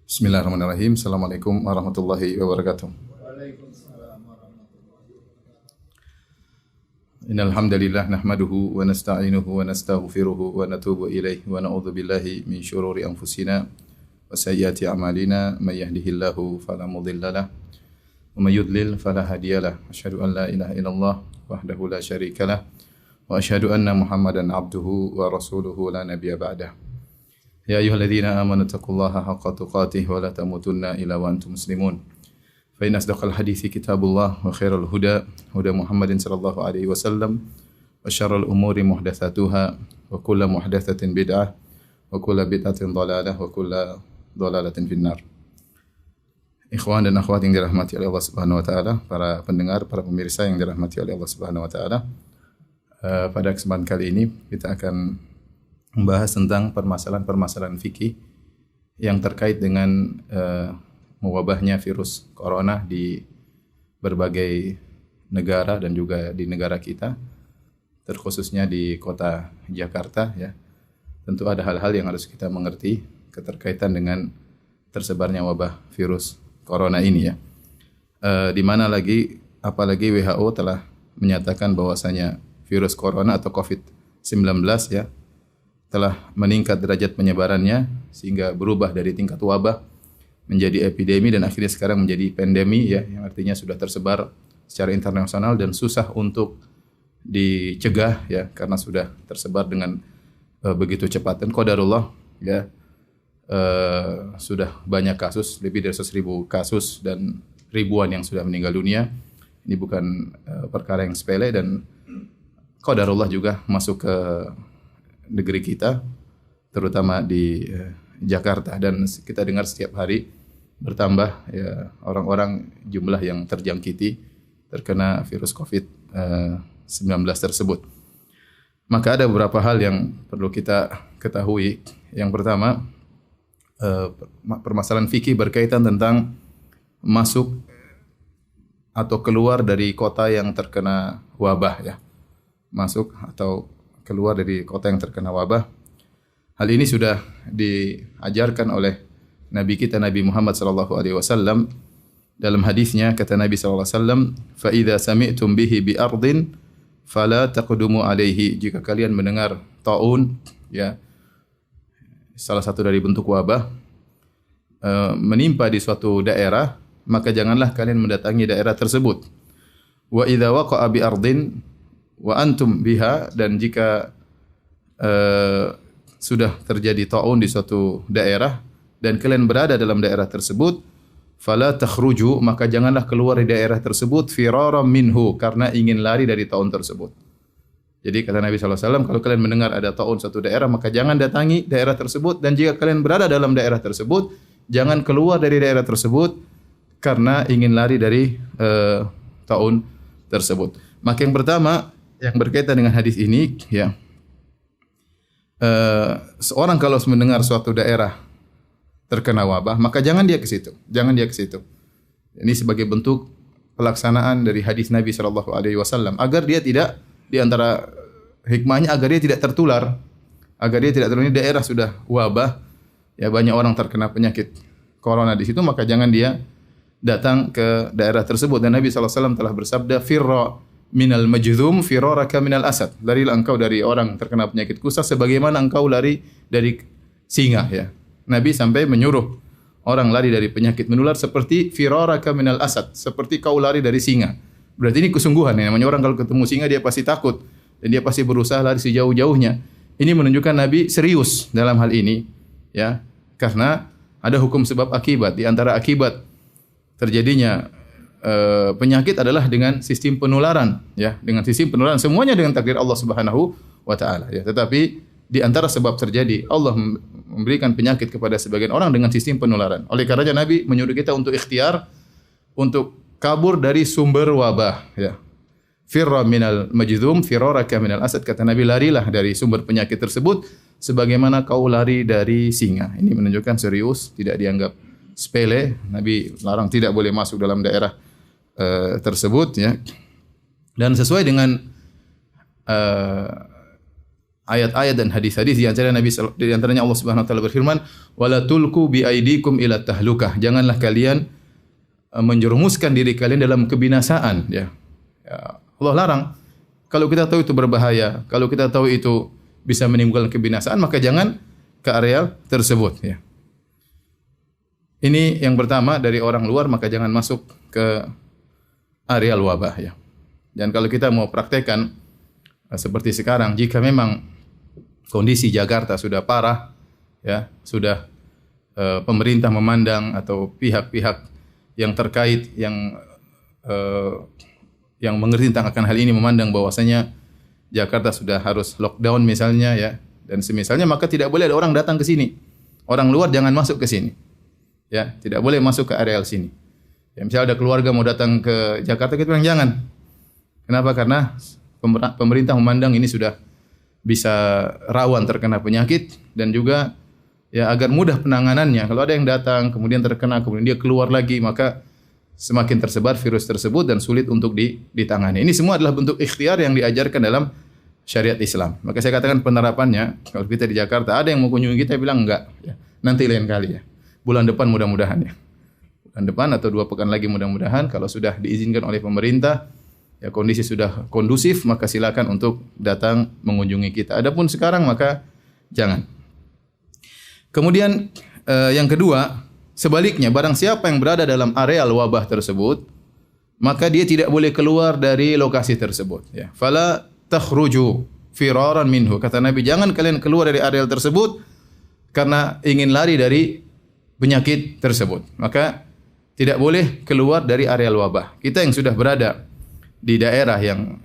Bismillahirrahmanirrahim. Assalamualaikum warahmatullahi wabarakatuh. Innal hamdalillah nahmaduhu wa nasta'inuhu wa nastaghfiruhu wa natubu ilaihi wa na'udzu billahi min syururi anfusina wa sayyiati a'malina may yahdihillahu fala mudhillalah wa may yudlil fala hadiyalah. Asyhadu an la ilaha illallah wahdahu la syarikalah wa asyhadu anna Muhammadan abduhu wa rasuluhu la nabiyya ba'dah. Ya ayyuhalladzina amanu taqullaha haqqa tuqatih wa la tamutunna illa wa antum muslimun. Fa inna asdaqal hadithi kitabullah wa khairal huda huda Muhammadin sallallahu alaihi wasallam wa syarrul umuri muhdatsatuha wa kullu muhdatsatin bid'ah wa kullu bid'atin dhalalah wa kullu dhalalatin finnar. Ikhwan dan akhwat yang dirahmati oleh Allah Subhanahu wa taala, para pendengar, para pemirsa yang dirahmati oleh Allah Subhanahu wa taala. Pada kesempatan kali ini kita akan membahas tentang permasalahan-permasalahan fikih yang terkait dengan mewabahnya virus corona di berbagai negara dan juga di negara kita, terkhususnya di kota Jakarta ya. Tentu ada hal-hal yang harus kita mengerti keterkaitan dengan tersebarnya wabah virus corona ini ya. Di mana apalagi WHO telah menyatakan bahwasanya virus corona atau COVID-19 ya telah meningkat derajat penyebarannya sehingga berubah dari tingkat wabah menjadi epidemi dan akhirnya sekarang menjadi pandemi ya, yang artinya sudah tersebar secara internasional dan susah untuk dicegah ya karena sudah tersebar dengan begitu cepat dan qadarullah ya, sudah banyak kasus, lebih dari 100.000 kasus dan ribuan yang sudah meninggal dunia. Ini bukan perkara yang sepele dan qadarullah juga masuk ke negeri kita, terutama di Jakarta, dan kita dengar setiap hari bertambah ya orang-orang jumlah yang terkena virus COVID-19 tersebut. Maka ada beberapa hal yang perlu kita ketahui. Yang pertama, permasalahan fikih berkaitan tentang masuk atau keluar dari kota yang terkena wabah ya. Masuk atau keluar dari kota yang terkena wabah. Hal ini sudah diajarkan oleh Nabi kita Nabi Muhammad sallallahu alaihi wasallam dalam hadisnya. Kata Nabi sallallahu alaihi wasallam, "Fa idza sami'tum bihi bi ardin fala taqdumu alaihi." Jika kalian mendengar taun ya, salah satu dari bentuk wabah menimpa di suatu daerah, maka janganlah kalian mendatangi daerah tersebut. Wa idza waqa'a bi ardin wa antum biha, dan jika sudah terjadi taun di suatu daerah dan kalian berada dalam daerah tersebut, fala takhruju, maka janganlah keluar dari daerah tersebut firaram minhu, karena ingin lari dari taun tersebut. Jadi kata Nabi sallallahu alaihi wasallam, kalau kalian mendengar ada taun suatu daerah, maka jangan datangi daerah tersebut, dan jika kalian berada dalam daerah tersebut, jangan keluar dari daerah tersebut karena ingin lari dari taun tersebut. Maka yang pertama yang berkaitan dengan hadis ini ya, seorang kalau mendengar suatu daerah terkena wabah, maka jangan dia ke situ. Ini sebagai bentuk pelaksanaan dari hadis Nabi sallallahu alaihi wasallam agar dia tidak, di antara hikmahnya agar dia tidak tertular. Ini daerah sudah wabah ya, banyak orang terkena penyakit corona di situ, maka jangan dia datang ke daerah tersebut. Dan Nabi sallallahu alaihi wasallam telah bersabda, "Firra minal majdzum firaraka minal asad." Larilah engkau dari orang terkena penyakit kusta sebagaimana engkau lari dari singa ya. Nabi sampai menyuruh orang lari dari penyakit menular seperti firaraka minal asad, seperti kau lari dari singa. Berarti ini kesungguhan ya. Namanya orang kalau ketemu singa dia pasti takut dan dia pasti berusaha lari sejauh-jauhnya. Ini menunjukkan Nabi serius dalam hal ini ya. Karena ada hukum sebab akibat. Di antara akibat terjadinya penyakit adalah dengan sistem penularan ya, dengan sistem penularan, semuanya dengan takdir Allah Subhanahu wa taala ya. Tetapi di antara sebab terjadi Allah memberikan penyakit kepada sebagian orang dengan sistem penularan. Oleh karenanya Nabi menyuruh kita untuk ikhtiar untuk kabur dari sumber wabah ya. Firra minal majdzum firaraka minal asad, kata Nabi, larilah dari sumber penyakit tersebut sebagaimana kau lari dari singa. Ini menunjukkan serius, tidak dianggap sepele. Nabi larang tidak boleh masuk dalam daerah tersebut ya. Dan sesuai dengan ayat-ayat dan hadis-hadis di antaranya Allah Subhanahu wa taala berfirman, "Wala tulqu bi aidikum ila tahlukah." Janganlah kalian menjerumuskan diri kalian dalam kebinasaan, ya. Allah larang. Kalau kita tahu itu berbahaya, kalau kita tahu itu bisa menimbulkan kebinasaan, maka jangan ke areal tersebut, ya. Ini yang pertama dari orang luar, maka jangan masuk ke areal wabah, ya. Dan kalau kita mau praktekkan seperti sekarang, jika memang kondisi Jakarta sudah parah, ya, sudah pemerintah memandang atau pihak-pihak yang terkait yang mengerti tentang akan hal ini memandang bahwasanya Jakarta sudah harus lockdown misalnya, ya, dan semisalnya, maka tidak boleh ada orang datang ke sini. Orang luar jangan masuk ke sini. Ya, tidak boleh masuk ke areal sini. Ya, misalnya ada keluarga mau datang ke Jakarta, kita bilang jangan. Kenapa? Karena pemerintah memandang ini sudah bisa rawan terkena penyakit dan juga ya agar mudah penanganannya. Kalau ada yang datang kemudian terkena kemudian dia keluar lagi, maka semakin tersebar virus tersebut dan sulit untuk ditangani. Ini semua adalah bentuk ikhtiar yang diajarkan dalam syariat Islam. Maka saya katakan penerapannya, kalau kita di Jakarta ada yang mau kunjungi kita bilang enggak, ya, nanti lain kali, ya. Bulan depan mudah-mudahan, ya. Bulan depan atau 2 pekan lagi mudah-mudahan kalau sudah diizinkan oleh pemerintah, ya, kondisi sudah kondusif, maka silakan untuk datang mengunjungi kita. Adapun sekarang maka jangan. Kemudian yang kedua, sebaliknya, barang siapa yang berada dalam areal wabah tersebut, maka dia tidak boleh keluar dari lokasi tersebut, ya. Fala takhruju firaran minhu. Kata Nabi, jangan kalian keluar dari areal tersebut karena ingin lari dari penyakit tersebut. Maka tidak boleh keluar dari areal wabah. Kita yang sudah berada di daerah yang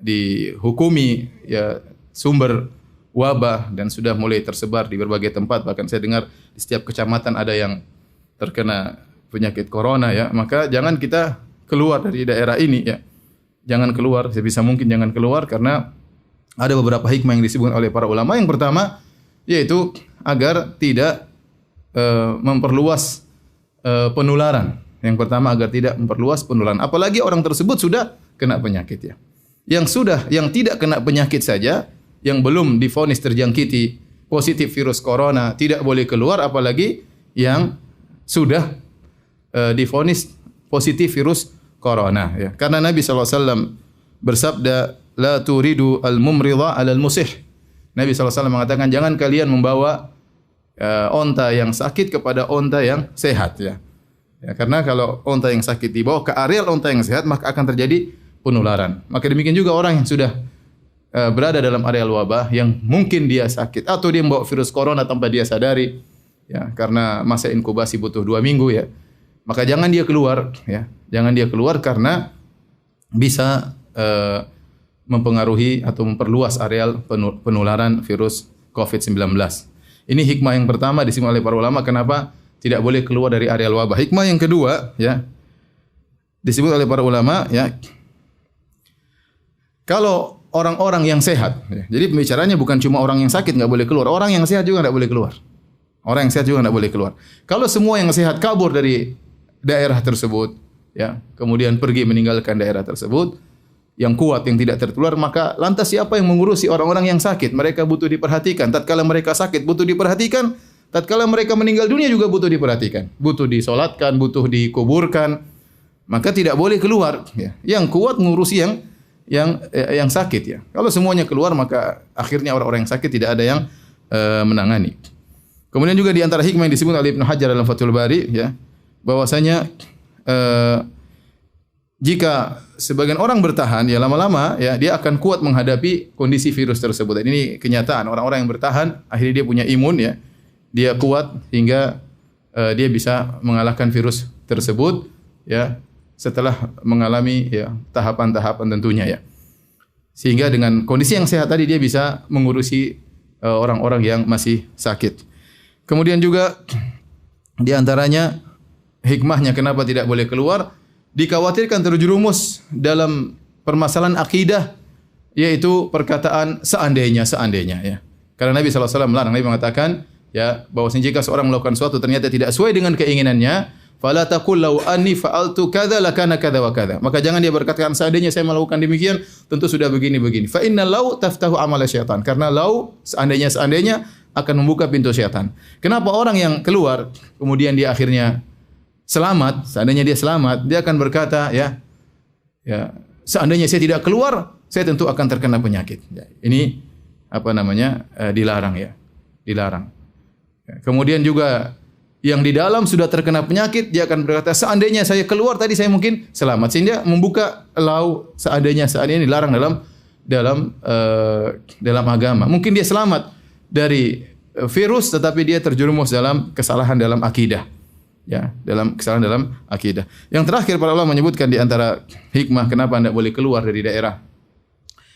dihukumi, ya, sumber wabah dan sudah mulai tersebar di berbagai tempat, bahkan saya dengar di setiap kecamatan ada yang terkena penyakit corona, ya, maka jangan kita keluar dari daerah ini, ya. Jangan keluar, sebisa mungkin jangan keluar, karena ada beberapa hikmah yang disebutkan oleh para ulama. Yang pertama yaitu agar tidak memperluas penularan. Yang pertama agar tidak memperluas penularan. Apalagi orang tersebut sudah kena penyakit, ya. Yang tidak kena penyakit saja, yang belum divonis terjangkiti positif virus corona tidak boleh keluar, apalagi yang sudah divonis positif virus corona, ya. Karena Nabi SAW bersabda, la turidu al-mumridha 'ala al-musih. Nabi SAW mengatakan, jangan kalian membawa onta yang sakit kepada onta yang sehat, ya. Ya, karena kalau onta yang sakit dibawa ke areal onta yang sehat, maka akan terjadi penularan. Maka demikian juga orang yang sudah berada dalam areal wabah, yang mungkin dia sakit atau dia membawa virus corona tanpa dia sadari, ya, karena masa inkubasi butuh 2 minggu, ya. Maka jangan dia keluar, ya. Jangan dia keluar karena bisa mempengaruhi atau memperluas areal penularan virus COVID-19. Ini hikmah yang pertama disebut oleh para ulama kenapa tidak boleh keluar dari areal wabah. Hikmah yang kedua, ya, disebut oleh para ulama, ya, kalau orang-orang yang sehat, ya, jadi pembicaranya bukan cuma orang yang sakit nggak boleh keluar, orang yang sehat juga nggak boleh keluar. Orang yang sehat juga nggak boleh keluar. Kalau semua yang sehat kabur dari daerah tersebut, ya, kemudian pergi meninggalkan daerah tersebut, yang kuat yang tidak tertular, maka lantas siapa yang mengurusi orang-orang yang sakit? Mereka butuh diperhatikan. Tatkala mereka sakit butuh diperhatikan. Tatkala mereka meninggal dunia juga butuh diperhatikan. Butuh disolatkan, butuh dikuburkan. Maka tidak boleh keluar, ya. Yang kuat mengurusi yang sakit, ya. Kalau semuanya keluar, maka akhirnya orang-orang yang sakit tidak ada yang menangani. Kemudian juga di antara hikmah yang disebut oleh Ibnu Hajar dalam Fathul Bari, ya, bahwasanya jika sebagian orang bertahan, ya, lama-lama, ya, dia akan kuat menghadapi kondisi virus tersebut. Dan ini kenyataan, orang-orang yang bertahan akhirnya dia punya imun, ya. Dia kuat hingga dia bisa mengalahkan virus tersebut, ya, setelah mengalami, ya, tahapan-tahapan tentunya, ya. Sehingga dengan kondisi yang sehat tadi dia bisa mengurusi orang-orang yang masih sakit. Kemudian juga di antaranya hikmahnya kenapa tidak boleh keluar, dikhawatirkan terjerumus dalam permasalahan akidah, yaitu perkataan seandainya, ya. Karena Nabi SAW melarang, Nabi mengatakan, ya, bahwasanya jika seorang melakukan sesuatu ternyata tidak sesuai dengan keinginannya, Fala taqul law anni fa'altu kadza lakana kadza wa kadza. Maka jangan dia berkatakan seandainya saya melakukan demikian tentu sudah begini-begini. Fa inna law taftahu amala syaitan. Karena law seandainya akan membuka pintu syaitan. Kenapa orang yang keluar kemudian dia akhirnya selamat, seandainya dia selamat, dia akan berkata ya seandainya saya tidak keluar, saya tentu akan terkena penyakit. Ya, ini dilarang ya. Dilarang. Ya, kemudian juga yang di dalam sudah terkena penyakit, dia akan berkata, seandainya saya keluar tadi saya mungkin selamat. Sehingga membuka seandainya dilarang dalam agama. Mungkin dia selamat dari virus, tetapi dia terjerumus dalam kesalahan dalam akidah. Ya, dalam kesalahan dalam akidah. Yang terakhir para ulama menyebutkan di antara hikmah kenapa anda boleh keluar dari daerah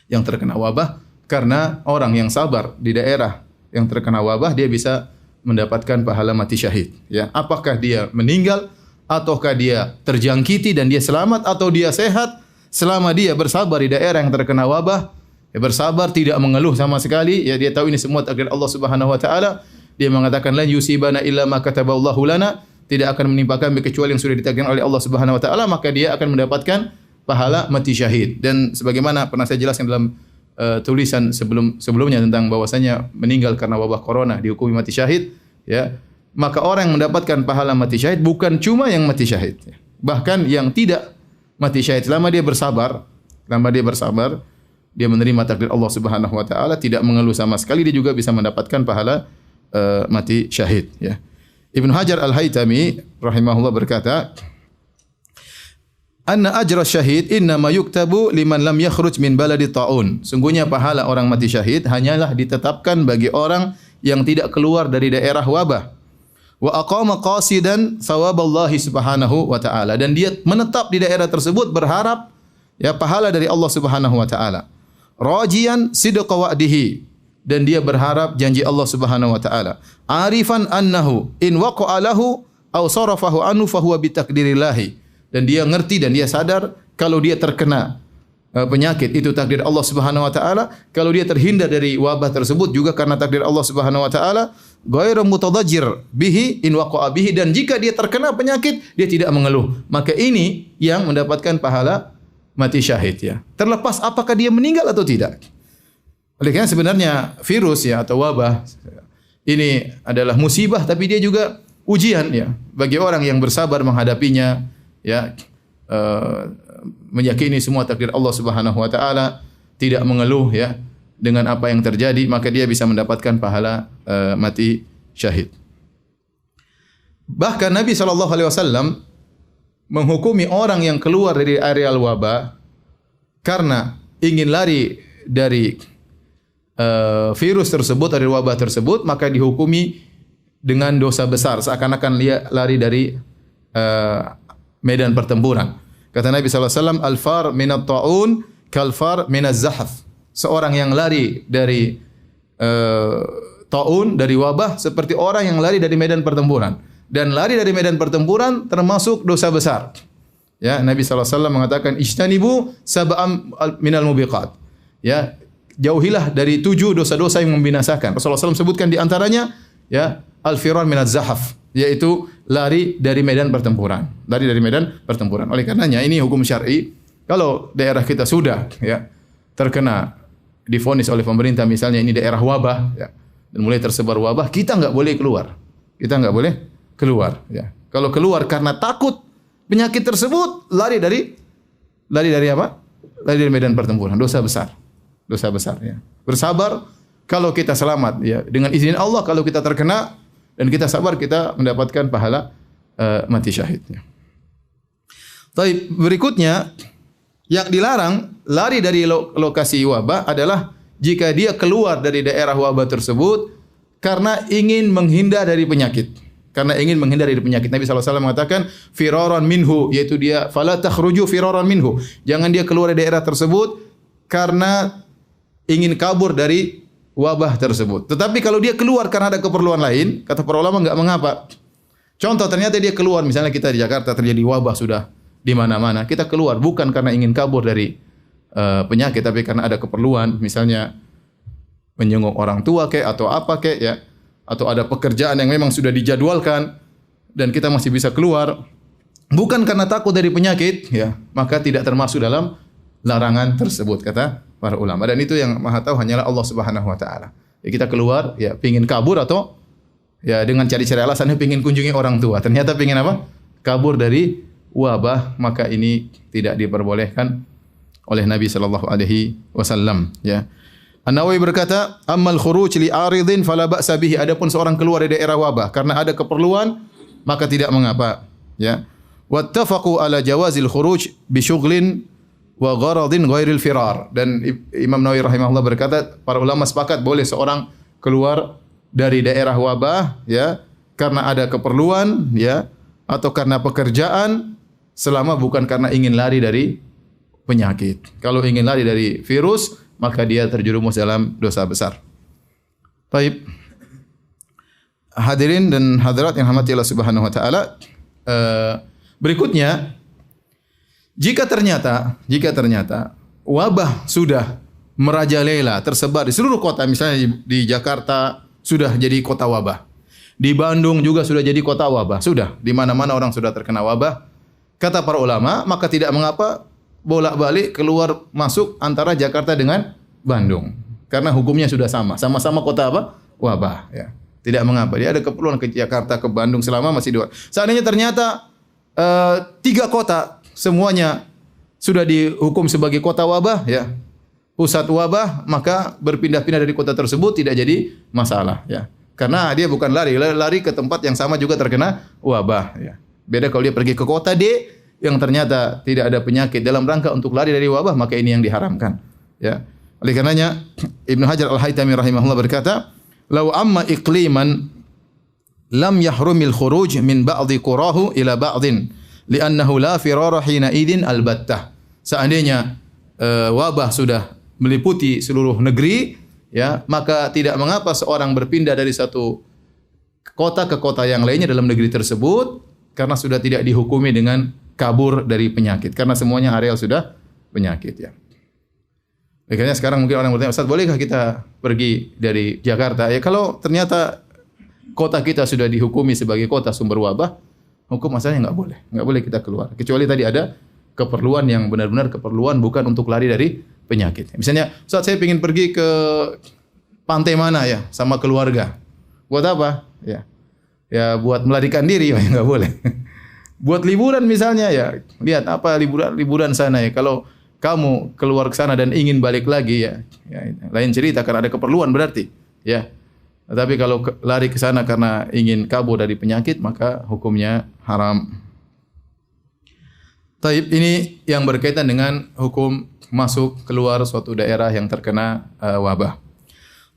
yang terkena wabah, karena orang yang sabar di daerah yang terkena wabah dia bisa mendapatkan pahala mati syahid. Ya, apakah dia meninggal ataukah dia terjangkiti dan dia selamat atau dia sehat, selama dia bersabar di daerah yang terkena wabah, ya bersabar tidak mengeluh sama sekali, ya dia tahu ini semua takdir Allah Subhanahu wa taala. Dia mengatakan lan yusibana illa ma kataballahu lana, tidak akan menimpa kami kecuali yang sudah ditakdirkan oleh Allah Subhanahu wa taala, maka dia akan mendapatkan pahala mati syahid. Dan sebagaimana pernah saya jelaskan dalam tulisan sebelumnya tentang bahwasanya meninggal karena wabah corona dihukumi mati syahid, ya. Maka orang yang mendapatkan pahala mati syahid bukan cuma yang mati syahid, ya. Bahkan yang tidak mati syahid selama dia bersabar, dia menerima takdir Allah Subhanahu wa taala, tidak mengeluh sama sekali, dia juga bisa mendapatkan pahala mati syahid, ya. Ibnu Hajar Al-Haytami rahimahullah berkata, anna ajra syahid innama yuktabu liman lam yakhruj min baladi ta'un. Sungguhnya pahala orang mati syahid hanyalah ditetapkan bagi orang yang tidak keluar dari daerah wabah. Wa aqama qasidan thawaballahi subhanahu wa ta'ala. Dan dia menetap di daerah tersebut berharap ya pahala dari Allah Subhanahu wa ta'ala. Rajian sidqa wa'dihi. Dan dia berharap janji Allah Subhanahu wa ta'ala. Arifan annahu in waqa'a lahu aw sarafahu anhu fahuwa bitakdirillahi. Dan dia ngerti dan dia sadar kalau dia terkena penyakit itu takdir Allah Subhanahu wa taala, kalau dia terhindar dari wabah tersebut juga karena takdir Allah Subhanahu wa taala, ghairu mutadajjir bihi in waqa'a bihi, dan jika dia terkena penyakit dia tidak mengeluh. Maka ini yang mendapatkan pahala mati syahid, ya. Terlepas apakah dia meninggal atau tidak. Oleh karena sebenarnya virus ya atau wabah ini adalah musibah, tapi dia juga ujian ya bagi orang yang bersabar menghadapinya, ya, meyakini semua takdir Allah Subhanahu wa taala, tidak mengeluh ya dengan apa yang terjadi, maka dia bisa mendapatkan pahala mati syahid. Bahkan Nabi sallallahu alaihi wasallam menghukumi orang yang keluar dari areal wabah karena ingin lari dari virus tersebut, dari wabah tersebut, maka dihukumi dengan dosa besar, seakan-akan dia lari dari medan pertempuran. Kata Nabi SAW, al-far minat ta'un kal-far minaz zahaf. Seorang yang lari dari ta'un, dari wabah, seperti orang yang lari dari medan pertempuran. Dan lari dari medan pertempuran termasuk dosa besar. Ya, Nabi SAW mengatakan, ijtanibu sab'am minal mubiqat. Ya, jauhilah dari 7 dosa-dosa yang membinasakan. Rasulullah SAW sebutkan di antaranya, ya, al-firar minaz zahaf, yaitu lari dari medan pertempuran. Lari dari medan pertempuran. Oleh karenanya ini hukum syar'i. Kalau daerah kita sudah ya terkena divonis oleh pemerintah misalnya ini daerah wabah ya, dan mulai tersebar wabah, kita enggak boleh keluar. Kita enggak boleh keluar ya. Kalau keluar karena takut penyakit tersebut, lari dari apa? Lari dari medan pertempuran. Dosa besar. Dosa besar ya. Bersabar kalau kita selamat ya, dengan izin Allah. Kalau kita terkena dan kita sabar, kita mendapatkan pahala mati syahidnya. Baik, berikutnya yang dilarang lari dari lokasi wabah adalah jika dia keluar dari daerah wabah tersebut karena ingin menghindar dari penyakit. Karena ingin menghindar dari penyakit. Nabi SAW mengatakan firaran minhu, yaitu dia fala takhruju firaran minhu. Jangan dia keluar dari daerah tersebut karena ingin kabur dari wabah tersebut. Tetapi kalau dia keluar karena ada keperluan lain, kata para ulama enggak mengapa. Contoh, ternyata dia keluar, misalnya kita di Jakarta terjadi wabah sudah di mana-mana, kita keluar bukan karena ingin kabur dari penyakit, tapi karena ada keperluan, misalnya menjenguk orang tua atau apa ya, atau ada pekerjaan yang memang sudah dijadwalkan dan kita masih bisa keluar, bukan karena takut dari penyakit, ya, maka tidak termasuk dalam larangan tersebut, kata para ulama. Dan itu yang Maha tahu hanyalah Allah Subhanahu wa taala. Ya, kita keluar, ya, pingin kabur atau ya dengan cari-cari alasannya pingin kunjungi orang tua. Ternyata pingin apa? Kabur dari wabah, maka ini tidak diperbolehkan oleh Nabi sallallahu alaihi wasallam, ya. An-Nawawi berkata, "Ammal khuruj li aridin fala ba'sa bihi." Adapun seorang keluar dari daerah wabah karena ada keperluan, maka tidak mengapa, ya. Wattafaqu ala jawazil khuruj bi syughlin wa gharadin ghairil firar. Dan Imam Nawawi rahimahullah berkata, para ulama sepakat boleh seorang keluar dari daerah wabah, ya, karena ada keperluan, ya, atau karena pekerjaan, selama bukan karena ingin lari dari penyakit. Kalau ingin lari dari virus, maka dia terjerumus dalam dosa besar. Baik. Hadirin dan hadirat yang dirahmati Allah Subhanahu wa taala, berikutnya, jika ternyata wabah sudah merajalela, tersebar di seluruh kota, misalnya di Jakarta sudah jadi kota wabah. Di Bandung juga sudah jadi kota wabah. Sudah, di mana-mana orang sudah terkena wabah. Kata para ulama, maka tidak mengapa bolak-balik keluar masuk antara Jakarta dengan Bandung. Karena hukumnya sudah sama. Sama-sama kota apa? Wabah, ya. Tidak mengapa. Dia ada keperluan ke Jakarta, ke Bandung selama masih dua. Seandainya ternyata 3 kota semuanya sudah dihukum sebagai kota wabah, ya, pusat wabah, maka berpindah-pindah dari kota tersebut tidak jadi masalah, ya. Karena dia bukan lari ke tempat yang sama juga terkena wabah, ya. Beda kalau dia pergi ke kota D yang ternyata tidak ada penyakit dalam rangka untuk lari dari wabah, maka ini yang diharamkan, ya. Oleh karenanya Ibnu Hajar Al-Haytami rahimahullah berkata, "Lau amma iqliman lam yahrumil khuruj min ba'dhi qurahu ila ba'dhin li'annahu la firara hina idin albattah." Seandainya wabah sudah meliputi seluruh negeri, ya, maka tidak mengapa seorang berpindah dari satu kota ke kota yang lainnya dalam negeri tersebut, karena sudah tidak dihukumi dengan kabur dari penyakit, karena semuanya areal sudah penyakit, ya. Makanya sekarang mungkin orang bertanya, "Ustaz, bolehkah kita pergi dari Jakarta?" Ya, kalau ternyata kota kita sudah dihukumi sebagai kota sumber wabah, hukum asalnya enggak boleh kita keluar. Kecuali tadi ada keperluan yang benar-benar keperluan, bukan untuk lari dari penyakit. Misalnya, "Ustaz, saya ingin pergi ke pantai mana ya sama keluarga." Buat apa? Ya. Ya buat melarikan diri, ya enggak boleh. Buat liburan misalnya, ya, lihat apa liburan sana, ya. Kalau kamu keluar ke sana dan ingin balik lagi, ya, lain cerita, karena ada keperluan berarti, ya. Tapi kalau lari ke sana karena ingin kabur dari penyakit, maka hukumnya haram. Taib, ini yang berkaitan dengan hukum masuk keluar suatu daerah yang terkena wabah.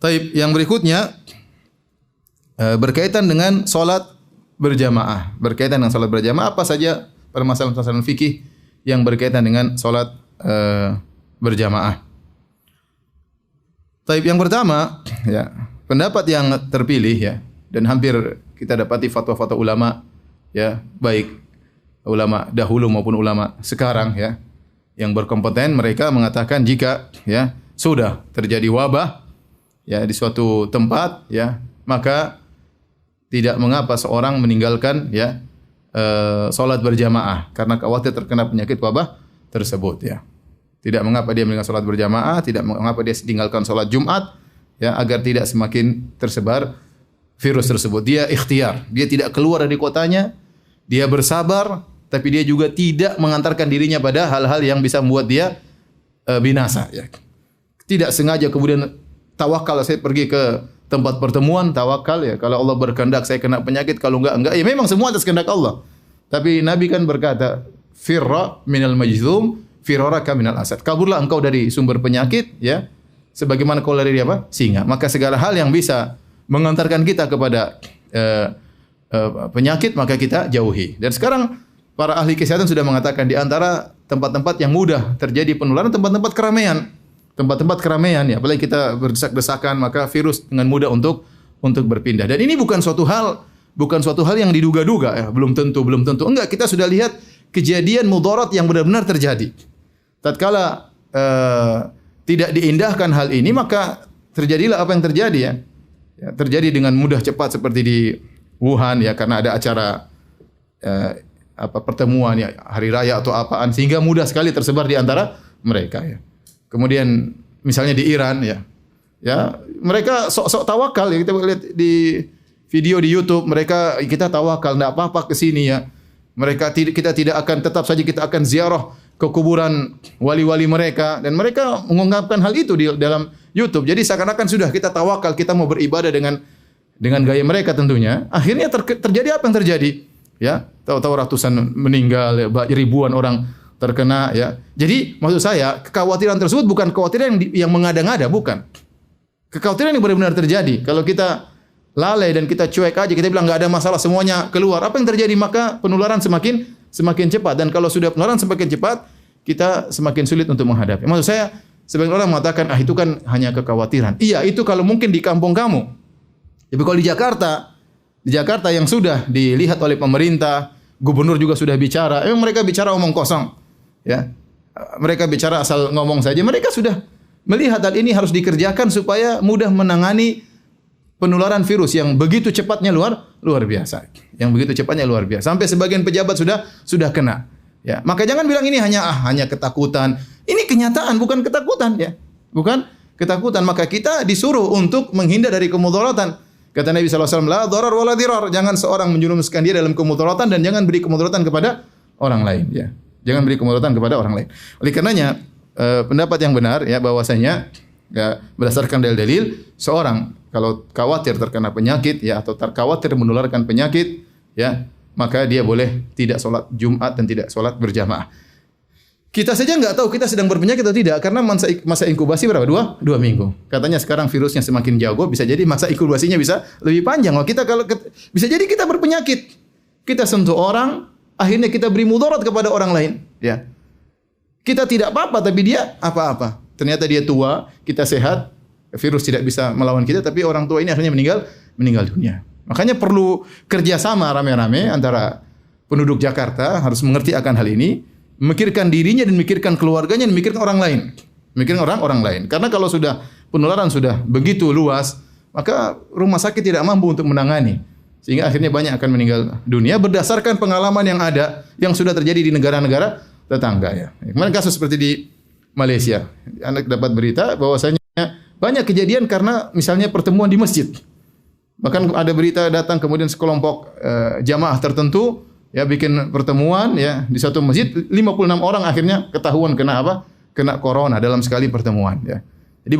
Taib, yang berikutnya berkaitan dengan salat berjamaah. Berkaitan dengan salat berjamaah, apa saja permasalahan fikih yang berkaitan dengan salat berjamaah. Taib, yang pertama, ya, pendapat yang terpilih, ya, dan hampir kita dapati fatwa-fatwa ulama, ya, baik ulama dahulu maupun ulama sekarang, ya, yang berkompeten, mereka mengatakan jika, ya, sudah terjadi wabah, ya, di suatu tempat, ya, maka tidak mengapa seorang meninggalkan, ya, salat berjamaah karena khawatir terkena penyakit wabah tersebut, ya. Tidak mengapa dia meninggalkan salat berjamaah, tidak mengapa dia tinggalkan salat Jumat, ya, agar tidak semakin tersebar virus tersebut. Dia ikhtiar, dia tidak keluar dari kotanya, dia bersabar, tapi dia juga tidak mengantarkan dirinya pada hal-hal yang bisa membuat dia binasa, ya. Tidak sengaja kemudian tawakal, saya pergi ke tempat pertemuan, tawakal, ya, kalau Allah berkehendak saya kena penyakit, kalau enggak. Ya memang semua atas kehendak Allah. Tapi Nabi kan berkata, "Firra minal majzum, firaraka minal asad." Kaburlah engkau dari sumber penyakit, ya, sebagaimana kau lari dari apa? Singa. Maka segala hal yang bisa mengantarkan kita kepada penyakit, maka kita jauhi. Dan sekarang para ahli kesehatan sudah mengatakan di antara tempat-tempat yang mudah terjadi penularan, tempat-tempat keramaian. Tempat-tempat keramaian, ya, apalagi kita berdesak-desakan, maka virus dengan mudah untuk berpindah. Dan ini bukan suatu hal yang diduga-duga, ya, belum tentu. Enggak, kita sudah lihat kejadian mudarat yang benar-benar terjadi. Tatkala tidak diindahkan hal ini, maka terjadilah apa yang terjadi, ya. Ya, terjadi dengan mudah cepat seperti di Wuhan, ya, karena ada acara apa pertemuan ya, hari raya atau apaan sehingga mudah sekali tersebar di antara mereka ya. Kemudian misalnya di Iran ya. Ya, mereka sok-sok tawakal ya, kita lihat di video di YouTube mereka kita tawakal enggak apa-apa ke sini ya. Kita tidak akan tetap saja kita akan ziarah ke kuburan wali-wali mereka dan mereka mengungkapkan hal itu di dalam YouTube. Jadi seakan-akan sudah kita tawakal, kita mau beribadah dengan gaya mereka tentunya. Akhirnya terjadi apa yang terjadi? Ya, tahu-tahu ratusan meninggal, ya, ribuan orang terkena ya. Jadi maksud saya kekhawatiran tersebut bukan kekhawatiran yang mengada-ngada, bukan. Kekhawatiran yang benar-benar terjadi. Kalau kita lalai dan kita cuek aja, kita bilang nggak ada masalah, semuanya keluar. Apa yang terjadi? Maka penularan semakin cepat. Dan kalau sudah penularan semakin cepat, kita semakin sulit untuk menghadapi. Maksud saya, sebagian orang mengatakan, itu kan hanya kekhawatiran. Iya, itu kalau mungkin di kampung kamu. Tapi kalau di Jakarta yang sudah dilihat oleh pemerintah, gubernur juga sudah bicara. Emang mereka bicara omong kosong, ya. Mereka bicara asal ngomong saja. Mereka sudah melihat hal ini harus dikerjakan supaya mudah menangani penularan virus yang begitu cepatnya luar biasa. Yang begitu cepatnya luar biasa. Sampai sebagian pejabat sudah kena. Ya, maka jangan bilang ini hanya ketakutan. Ini kenyataan, bukan ketakutan ya. Bukan ketakutan. Maka kita disuruh untuk menghindar dari kemudaratan. Kata Nabi SAW, la dharar wa la dirar. Jangan seorang menjerumuskan dia dalam kemudaratan dan jangan beri kemudaratan kepada orang lain ya. Jangan beri kemudaratan kepada orang lain. Oleh karenanya pendapat yang benar ya bahwasanya ya, berdasarkan dalil-dalil seorang kalau khawatir terkena penyakit ya atau khawatir menularkan penyakit ya maka dia boleh tidak sholat Jumat dan tidak sholat berjamaah. Kita saja nggak tahu kita sedang berpenyakit atau tidak karena masa inkubasi berapa? Dua minggu. Katanya sekarang virusnya semakin jago bisa jadi masa inkubasinya bisa lebih panjang. Kalau bisa jadi kita berpenyakit, kita sentuh orang, akhirnya kita beri mudarat kepada orang lain ya. Kita tidak apa-apa, tapi dia apa-apa. Ternyata dia tua, kita sehat, virus tidak bisa melawan kita, tapi orang tua ini akhirnya meninggal dunia. Makanya perlu kerjasama rame-rame antara penduduk Jakarta, harus mengerti akan hal ini, memikirkan dirinya dan memikirkan keluarganya dan memikirkan orang lain. Memikirkan orang lain. Karena kalau sudah penularan sudah begitu luas, maka rumah sakit tidak mampu untuk menangani. Sehingga akhirnya banyak akan meninggal dunia berdasarkan pengalaman yang ada, yang sudah terjadi di negara-negara tetangga ya. Kemarin kasus seperti di Malaysia. Anda dapat berita bahwasanya banyak kejadian karena misalnya pertemuan di masjid. Bahkan ada berita datang kemudian sekelompok jamaah tertentu ya bikin pertemuan ya di satu masjid 56 orang akhirnya ketahuan kena apa? Kena corona dalam sekali pertemuan ya. Jadi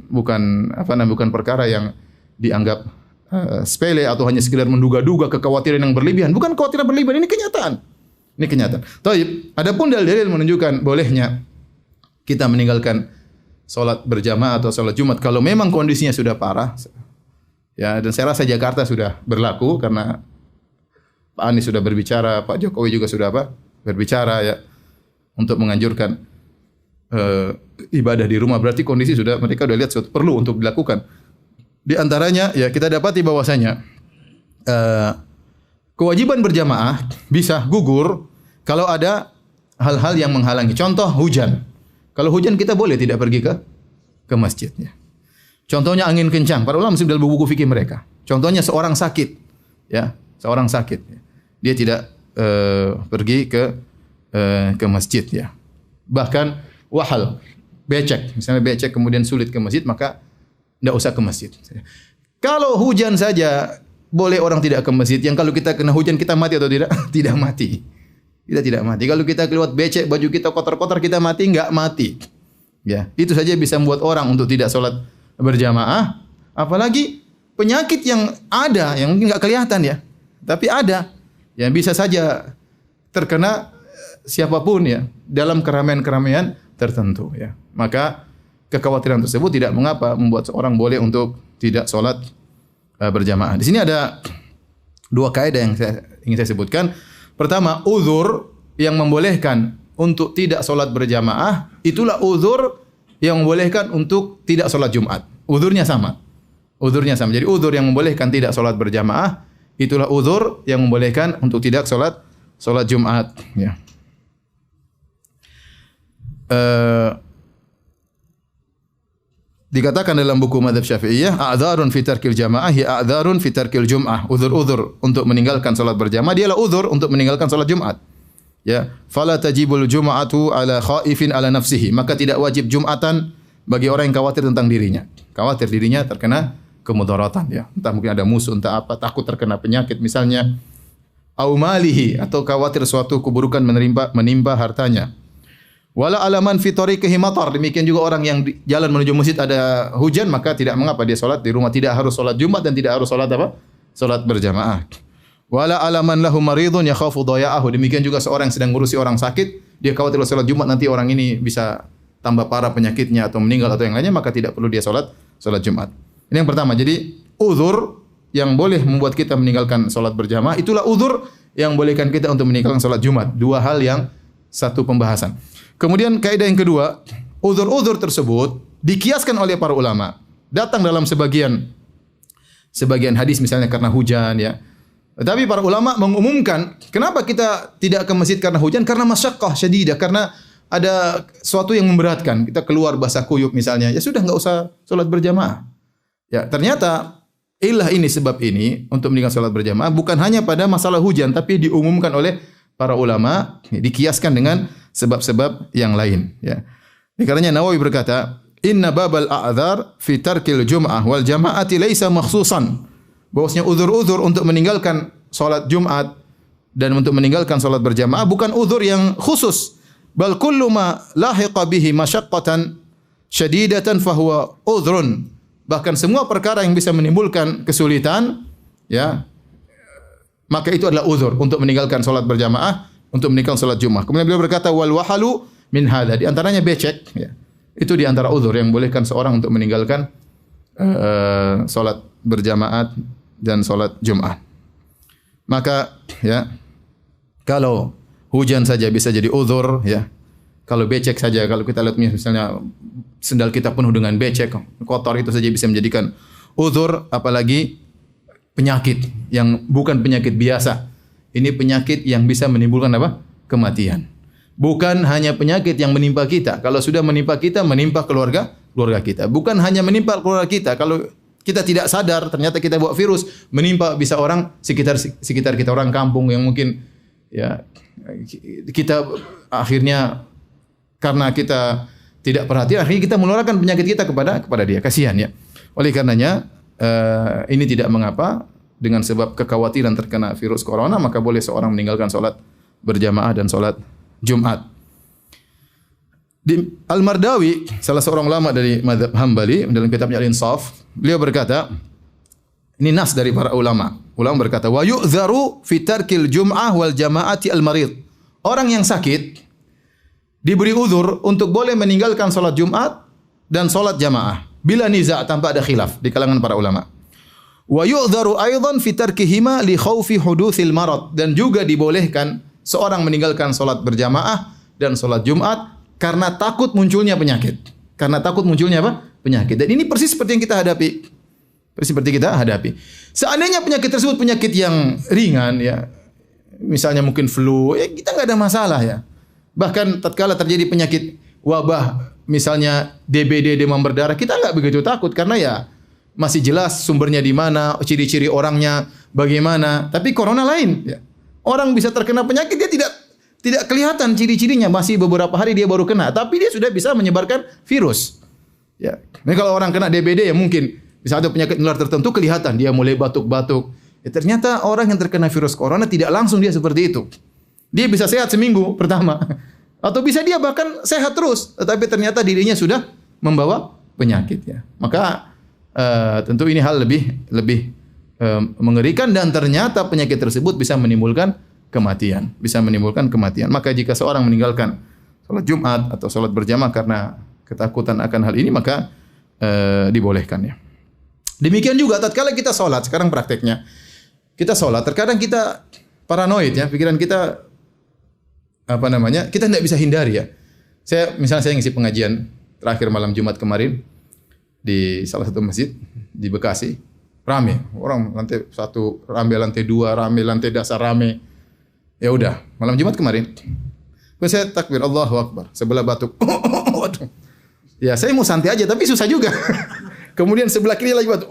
bukan perkara yang dianggap sepele atau hanya sekedar menduga-duga kekhawatiran yang berlebihan. Bukan kekhawatiran berlebihan, ini kenyataan. Ini kenyataan. Taib. Adapun dalil menunjukkan bolehnya kita meninggalkan sholat berjamaah atau sholat Jumat kalau memang kondisinya sudah parah. Ya, dan saya rasa Jakarta sudah berlaku karena Pak Anies sudah berbicara, Pak Jokowi juga sudah berbicara ya untuk menganjurkan ibadah di rumah. Berarti kondisi mereka sudah lihat perlu untuk dilakukan. Di antaranya ya kita dapati bahwasanya kewajiban berjamaah bisa gugur kalau ada hal-hal yang menghalangi. Contoh hujan. Kalau hujan kita boleh tidak pergi ke masjid. Ya. Contohnya angin kencang. Para ulama masih dalam buku fikih mereka. Contohnya seorang sakit. Ya, seorang sakit. Dia tidak pergi ke masjid. Ya. Bahkan wahal, becek. Misalnya becek kemudian sulit ke masjid, maka tidak usah ke masjid. Kalau hujan saja boleh orang tidak ke masjid. Yang kalau kita kena hujan kita mati atau tidak? Tidak mati. Kita tidak mati. Kalau kita keluar becek, baju kita kotor-kotor, kita mati? Enggak mati. Ya, itu saja bisa membuat orang untuk tidak sholat berjamaah. Apalagi penyakit yang ada, yang mungkin enggak kelihatan ya. Tapi ada. Yang bisa saja terkena siapapun ya. Dalam keramaian-keramaian tertentu ya. Maka kekhawatiran tersebut tidak mengapa membuat seorang boleh untuk tidak sholat berjamaah. Di sini ada dua kaidah yang ingin saya sebutkan. Pertama, uzur yang membolehkan untuk tidak sholat berjamaah, itulah uzur yang membolehkan untuk tidak sholat Jumat. Uzurnya sama. Uzurnya sama. Jadi uzur yang membolehkan tidak sholat berjamaah, itulah uzur yang membolehkan untuk tidak sholat Jumat. Ya. Dikatakan dalam buku Madzhab Syafi'iyah, a'dzarun fi tarkil jamaah ya a'dzarun fi tarkil jum'ah. Uzur-uzur untuk meninggalkan salat berjamaah dialah uzur untuk meninggalkan salat Jumat. Ya, fala tajibul jum'atu ala khaifin ala nafsihi. Maka tidak wajib Jumatan bagi orang yang khawatir tentang dirinya. Khawatir dirinya terkena kemudaratan ya. Entah mungkin ada musuh, entah apa, takut terkena penyakit misalnya. Au malihi, atau khawatir suatu keburukan menimpa hartanya. Wala alaman fi tariqihi matar, demikian juga orang yang di jalan menuju masjid ada hujan, maka tidak mengapa dia salat di rumah, tidak harus salat Jumat dan tidak harus salat apa? Salat berjamaah. Wala alaman lahu maridun yakhafu daya'ahu, demikian juga seorang yang sedang ngurusi orang sakit, dia khawatir salat Jumat nanti orang ini bisa tambah parah penyakitnya atau meninggal atau yang lainnya, maka tidak perlu dia salat Jumat. Ini yang pertama. Jadi uzur yang boleh membuat kita meninggalkan salat berjamaah, itulah uzur yang bolehkan kita untuk meninggalkan salat Jumat. Dua hal yang satu pembahasan. Kemudian kaidah yang kedua, uzur-uzur tersebut dikiaskan oleh para ulama. Datang dalam sebagian hadis misalnya karena hujan ya. Tetapi para ulama mengumumkan, kenapa kita tidak ke masjid karena hujan? Karena masyaqqah syadidah, karena ada sesuatu yang memberatkan. Kita keluar basah kuyup misalnya, ya sudah enggak usah salat berjamaah. Ya, ternyata ini sebab ini untuk meninggalkan salat berjamaah bukan hanya pada masalah hujan, tapi diumumkan oleh para ulama, dikiaskan dengan sebab-sebab yang lain ya. Ini karenanya Nawawi berkata, "Inna babal a'dzar fi tarkil jum'ah wal jama'ati laisa makhsusan." Bahwasanya uzur-uzur untuk meninggalkan salat Jumat dan untuk meninggalkan salat berjamaah bukan uzur yang khusus. Bal kullu ma lahiqa bihi masyaqqatan syadidatan fahuwa uzrun. Bahkan semua perkara yang bisa menimbulkan kesulitan ya, maka itu adalah uzur untuk meninggalkan salat berjamaah, untuk meninggalkan salat Jumat. Kemudian beliau berkata wal wahalu min hadza, di antaranya becek ya. Itu di antara uzur yang bolehkan seorang untuk meninggalkan salat berjamaah dan salat Jumat. Maka ya, kalau hujan saja bisa jadi uzur ya. Kalau becek saja, kalau kita lihat misalnya sendal kita penuh dengan becek, kotor, itu saja bisa menjadikan uzur, apalagi penyakit yang bukan penyakit biasa. Ini penyakit yang bisa menimbulkan apa? Kematian. Bukan hanya penyakit yang menimpa kita. Kalau sudah menimpa kita, menimpa keluarga kita. Bukan hanya menimpa keluarga kita. Kalau kita tidak sadar, ternyata kita bawa virus, menimpa bisa orang sekitar kita, orang kampung yang mungkin ya kita akhirnya karena kita tidak perhatian, akhirnya kita menularkan penyakit kita kepada dia. Kasihan ya. Oleh karenanya ini tidak mengapa. Dengan sebab kekhawatiran terkena virus corona, maka boleh seorang meninggalkan salat berjamaah dan salat Jumat. Al-Mardawi, salah seorang ulama dari mazhab Hambali, dalam kitabnya Al-Insaf, beliau berkata, ini nas dari para ulama. Ulama berkata, wa yu'dzaru fi tarkil jum'ah wal jama'ati al-marid. Orang yang sakit diberi uzur untuk boleh meninggalkan salat Jumat dan salat jamaah bila niza', tanpa ada khilaf di kalangan para ulama. Wa yu'dzaru aidan fi tarkihima li khaufi hudutsil marad, dan juga dibolehkan seorang meninggalkan salat berjamaah dan salat Jumat karena takut munculnya penyakit. Karena takut munculnya apa? Penyakit. Dan ini persis seperti yang kita hadapi. Seandainya penyakit tersebut penyakit yang ringan ya, misalnya mungkin flu, ya kita enggak ada masalah ya. Bahkan tatkala terjadi penyakit wabah, misalnya DBD, demam berdarah, kita enggak begitu takut karena ya masih jelas sumbernya di mana, ciri-ciri orangnya bagaimana. Tapi corona lain ya. Orang bisa terkena penyakit, dia tidak kelihatan ciri-cirinya, masih beberapa hari dia baru kena, tapi dia sudah bisa menyebarkan virus. Ya. Nah, kalau orang kena DBD ya mungkin bisa ada penyakit menular tertentu kelihatan, dia mulai batuk-batuk. Ya, ternyata orang yang terkena virus corona tidak langsung dia seperti itu. Dia bisa sehat seminggu pertama, atau bisa dia bahkan sehat terus, tetapi ternyata dirinya sudah membawa penyakit ya. Maka tentu ini hal lebih mengerikan, dan ternyata penyakit tersebut bisa menimbulkan kematian. Maka jika seorang meninggalkan salat Jumat atau salat berjamaah karena ketakutan akan hal ini, maka dibolehkan ya. Demikian juga tatkala kita salat, sekarang prakteknya kita salat, terkadang kita paranoid ya, pikiran kita kita tidak bisa hindari ya. Saya ngisi pengajian terakhir malam Jumat kemarin di salah satu masjid di Bekasi, rame orang, lantai 1 rame, lantai 2 rame, lantai dasar rame. Ya udah, malam Jumat kemarin, saya takbir Allahu Akbar, sebelah batuk. Waduh. Ya, saya mau santai aja tapi susah juga. Kemudian sebelah kiri lagi batu.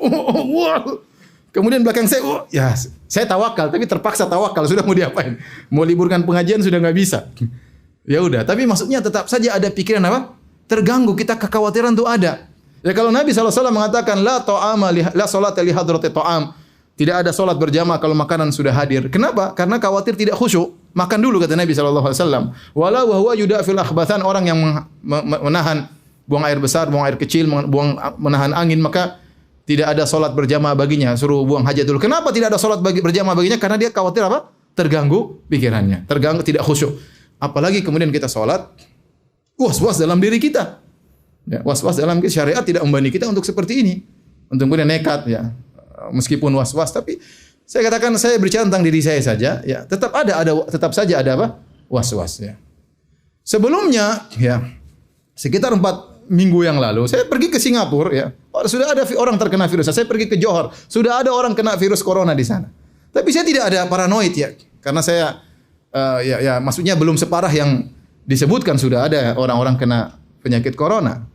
Kemudian belakang saya, ya saya tawakal, tapi terpaksa tawakal. Sudah mau diapain? Mau liburkan pengajian sudah nggak bisa. Ya udah, tapi maksudnya tetap saja ada pikiran apa? Terganggu, kita kekhawatiran itu ada. Ya kalau Nabi SAW mengatakan la salat li hadrati ta'am. Tidak ada solat berjamaah kalau makanan sudah hadir. Kenapa? Karena khawatir tidak khusyuk. Makan dulu kata Nabi SAW. Walau wa huwa yudafil akhbathan, orang yang menahan buang air besar, buang air kecil, menahan angin, maka tidak ada solat berjamaah baginya, suruh buang hajat dulu. Kenapa tidak ada solat berjamaah baginya? Karena dia khawatir apa? Terganggu pikirannya, terganggu, tidak khusyuk. Apalagi kemudian kita solat, was-was dalam diri kita. Ya, was-was dalam syariat tidak membani kita untuk seperti ini. Untuk kemudian nekat, ya. Meskipun was-was, tapi saya katakan saya berbicara tentang diri saya saja, ya. Tetap saja ada apa? Was-was, ya. Sebelumnya, ya, sekitar 4 minggu yang lalu, saya pergi ke Singapura, ya. Sudah ada orang terkena virus. Saya pergi ke Johor, sudah ada orang kena virus corona di sana. Tapi saya tidak ada paranoid, ya, karena saya, maksudnya belum separah yang disebutkan sudah ada orang-orang kena penyakit corona.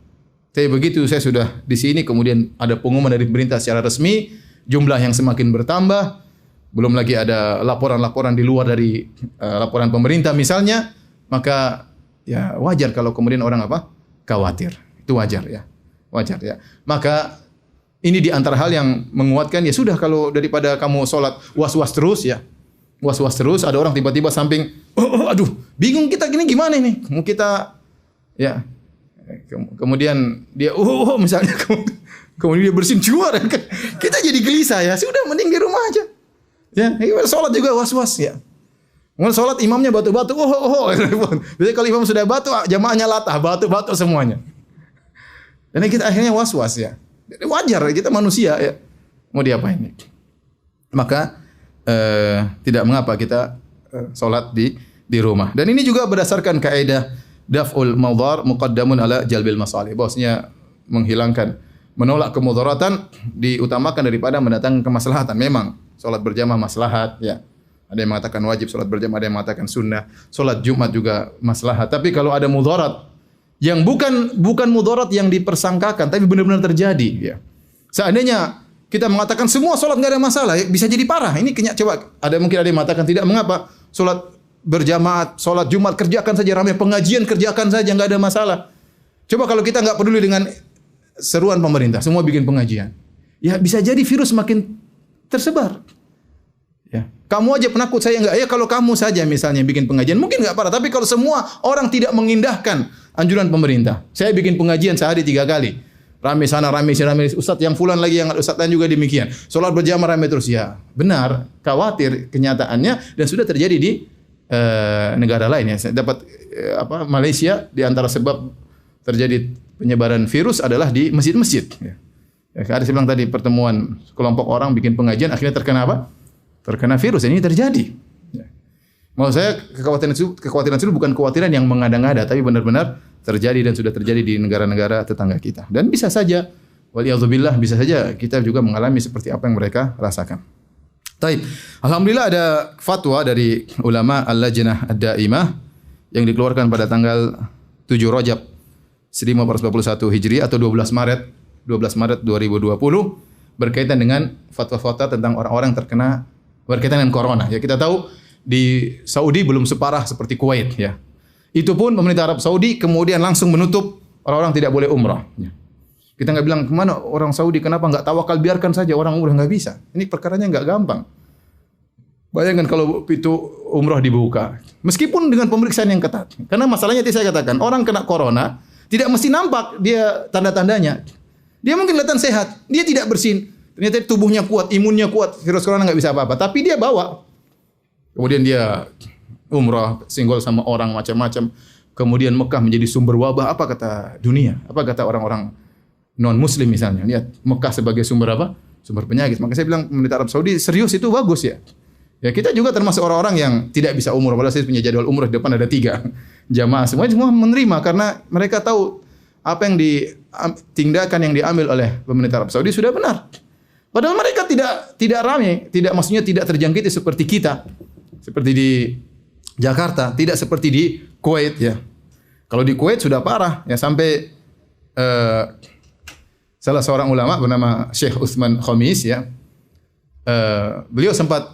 Tapi begitu saya sudah di sini, kemudian ada pengumuman dari pemerintah secara resmi, jumlah yang semakin bertambah, belum lagi ada laporan-laporan di luar dari laporan pemerintah misalnya, maka ya wajar kalau kemudian orang apa? Khawatir. Itu wajar ya. Wajar ya. Maka ini di antara hal yang menguatkan, ya sudah, kalau daripada kamu sholat was-was terus, ya. Was-was terus, ada orang tiba-tiba samping, aduh, bingung kita gini gimana ini? Mau kita, ya, kemudian dia, misalnya, kemudian dia bersin keluar, kita jadi gelisah, ya. Sudah, mending di rumah aja. Ya, sholat juga was-was, ya. Kemudian sholat imamnya batu-batu, biasanya kalau imam sudah batu, jamaahnya latah, batu-batu semuanya. Dan kita akhirnya was-was, ya. Wajar, kita manusia, ya. Mau diapain? Maka tidak mengapa kita sholat di rumah. Dan ini juga berdasarkan kaidah daf'ul mawdhar muqaddamun ala jalbil masalih. Bahwasanya menolak kemudaratan diutamakan daripada mendatangkan kemaslahatan. Memang sholat berjamaah maslahat, ya. Ada yang mengatakan wajib sholat berjamaah, ada yang mengatakan sunnah. Sholat Jumat juga maslahat. Tapi kalau ada mudarat yang bukan mudarat yang dipersangkakan, tapi benar-benar terjadi, ya. Seandainya kita mengatakan semua sholat nggak ada masalah, ya, bisa jadi parah. Ini coba mungkin ada yang mengatakan tidak mengapa sholat berjamaah, sholat Jumat kerjakan saja, ramai pengajian kerjakan saja, nggak ada masalah. Coba kalau kita nggak peduli dengan seruan pemerintah, semua bikin pengajian, ya bisa jadi virus makin tersebar. Ya. Kamu aja penakut, saya enggak. Ya kalau kamu saja misalnya bikin pengajian, mungkin enggak parah. Tapi kalau semua orang tidak mengindahkan anjuran pemerintah, saya bikin pengajian sehari 3 kali. Rame sana, rame sini, rame ustaz yang fulan lagi, yang ustaz lain juga demikian. Sholat berjamaah rame terus, ya. Benar, khawatir kenyataannya dan sudah terjadi di negara lain, ya. Saya dapat Malaysia, di antara sebab terjadi penyebaran virus adalah di masjid-masjid, ya. Ada saya bilang tadi, pertemuan kelompok orang bikin pengajian akhirnya terkena apa? Terkena virus. Ini terjadi. Ya. Maksud saya kekhawatiran itu bukan kekhawatiran yang mengada-ngada, tapi benar-benar terjadi dan sudah terjadi di negara-negara tetangga kita. Dan bisa saja, waliyadzubillah, bisa saja kita juga mengalami seperti apa yang mereka rasakan. Taib. Alhamdulillah ada fatwa dari ulama Al-Lajnah Ad-Daimah yang dikeluarkan pada tanggal 7 Rajab 1441 Hijri atau 12 Maret 2020 berkaitan dengan fatwa-fatwa tentang orang-orang terkena berkaitan dengan corona. Ya, kita tahu di Saudi belum separah seperti Kuwait, ya. Itu pun pemerintah Arab Saudi kemudian langsung menutup orang-orang tidak boleh umrah. Ya. Kita nggak bilang kemana orang Saudi, kenapa nggak tawakal, biarkan saja orang umrah, nggak bisa. Ini perkaranya nggak gampang. Bayangkan kalau pintu umrah dibuka, meskipun dengan pemeriksaan yang ketat. Karena masalahnya tadi saya katakan, orang kena corona tidak mesti nampak dia tanda-tandanya. Dia mungkin kelihatan sehat, dia tidak bersin. Ternyata tubuhnya kuat, imunnya kuat, virus corona nggak bisa apa-apa. Tapi dia bawa. Kemudian dia umrah, singgol sama orang macam-macam. Kemudian Mekah menjadi sumber wabah. Apa kata dunia? Apa kata orang-orang non-Muslim misalnya? Lihat Mekah sebagai sumber apa? Sumber penyakit. Maka saya bilang pemerintah Arab Saudi serius, itu bagus, ya. Ya kita juga termasuk orang-orang yang tidak bisa umrah. Padahal saya punya jadwal umrah di depan ada 3 jamaah. Semuanya semua menerima karena mereka tahu apa yang tindakan yang diambil oleh pemerintah Arab Saudi sudah benar. Padahal mereka tidak ramai, maksudnya tidak terjangkiti seperti kita, seperti di Jakarta, tidak seperti di Kuwait, ya. Kalau di Kuwait sudah parah, ya, sampai salah seorang ulama bernama Syekh Utsman Khamis ya. Beliau sempat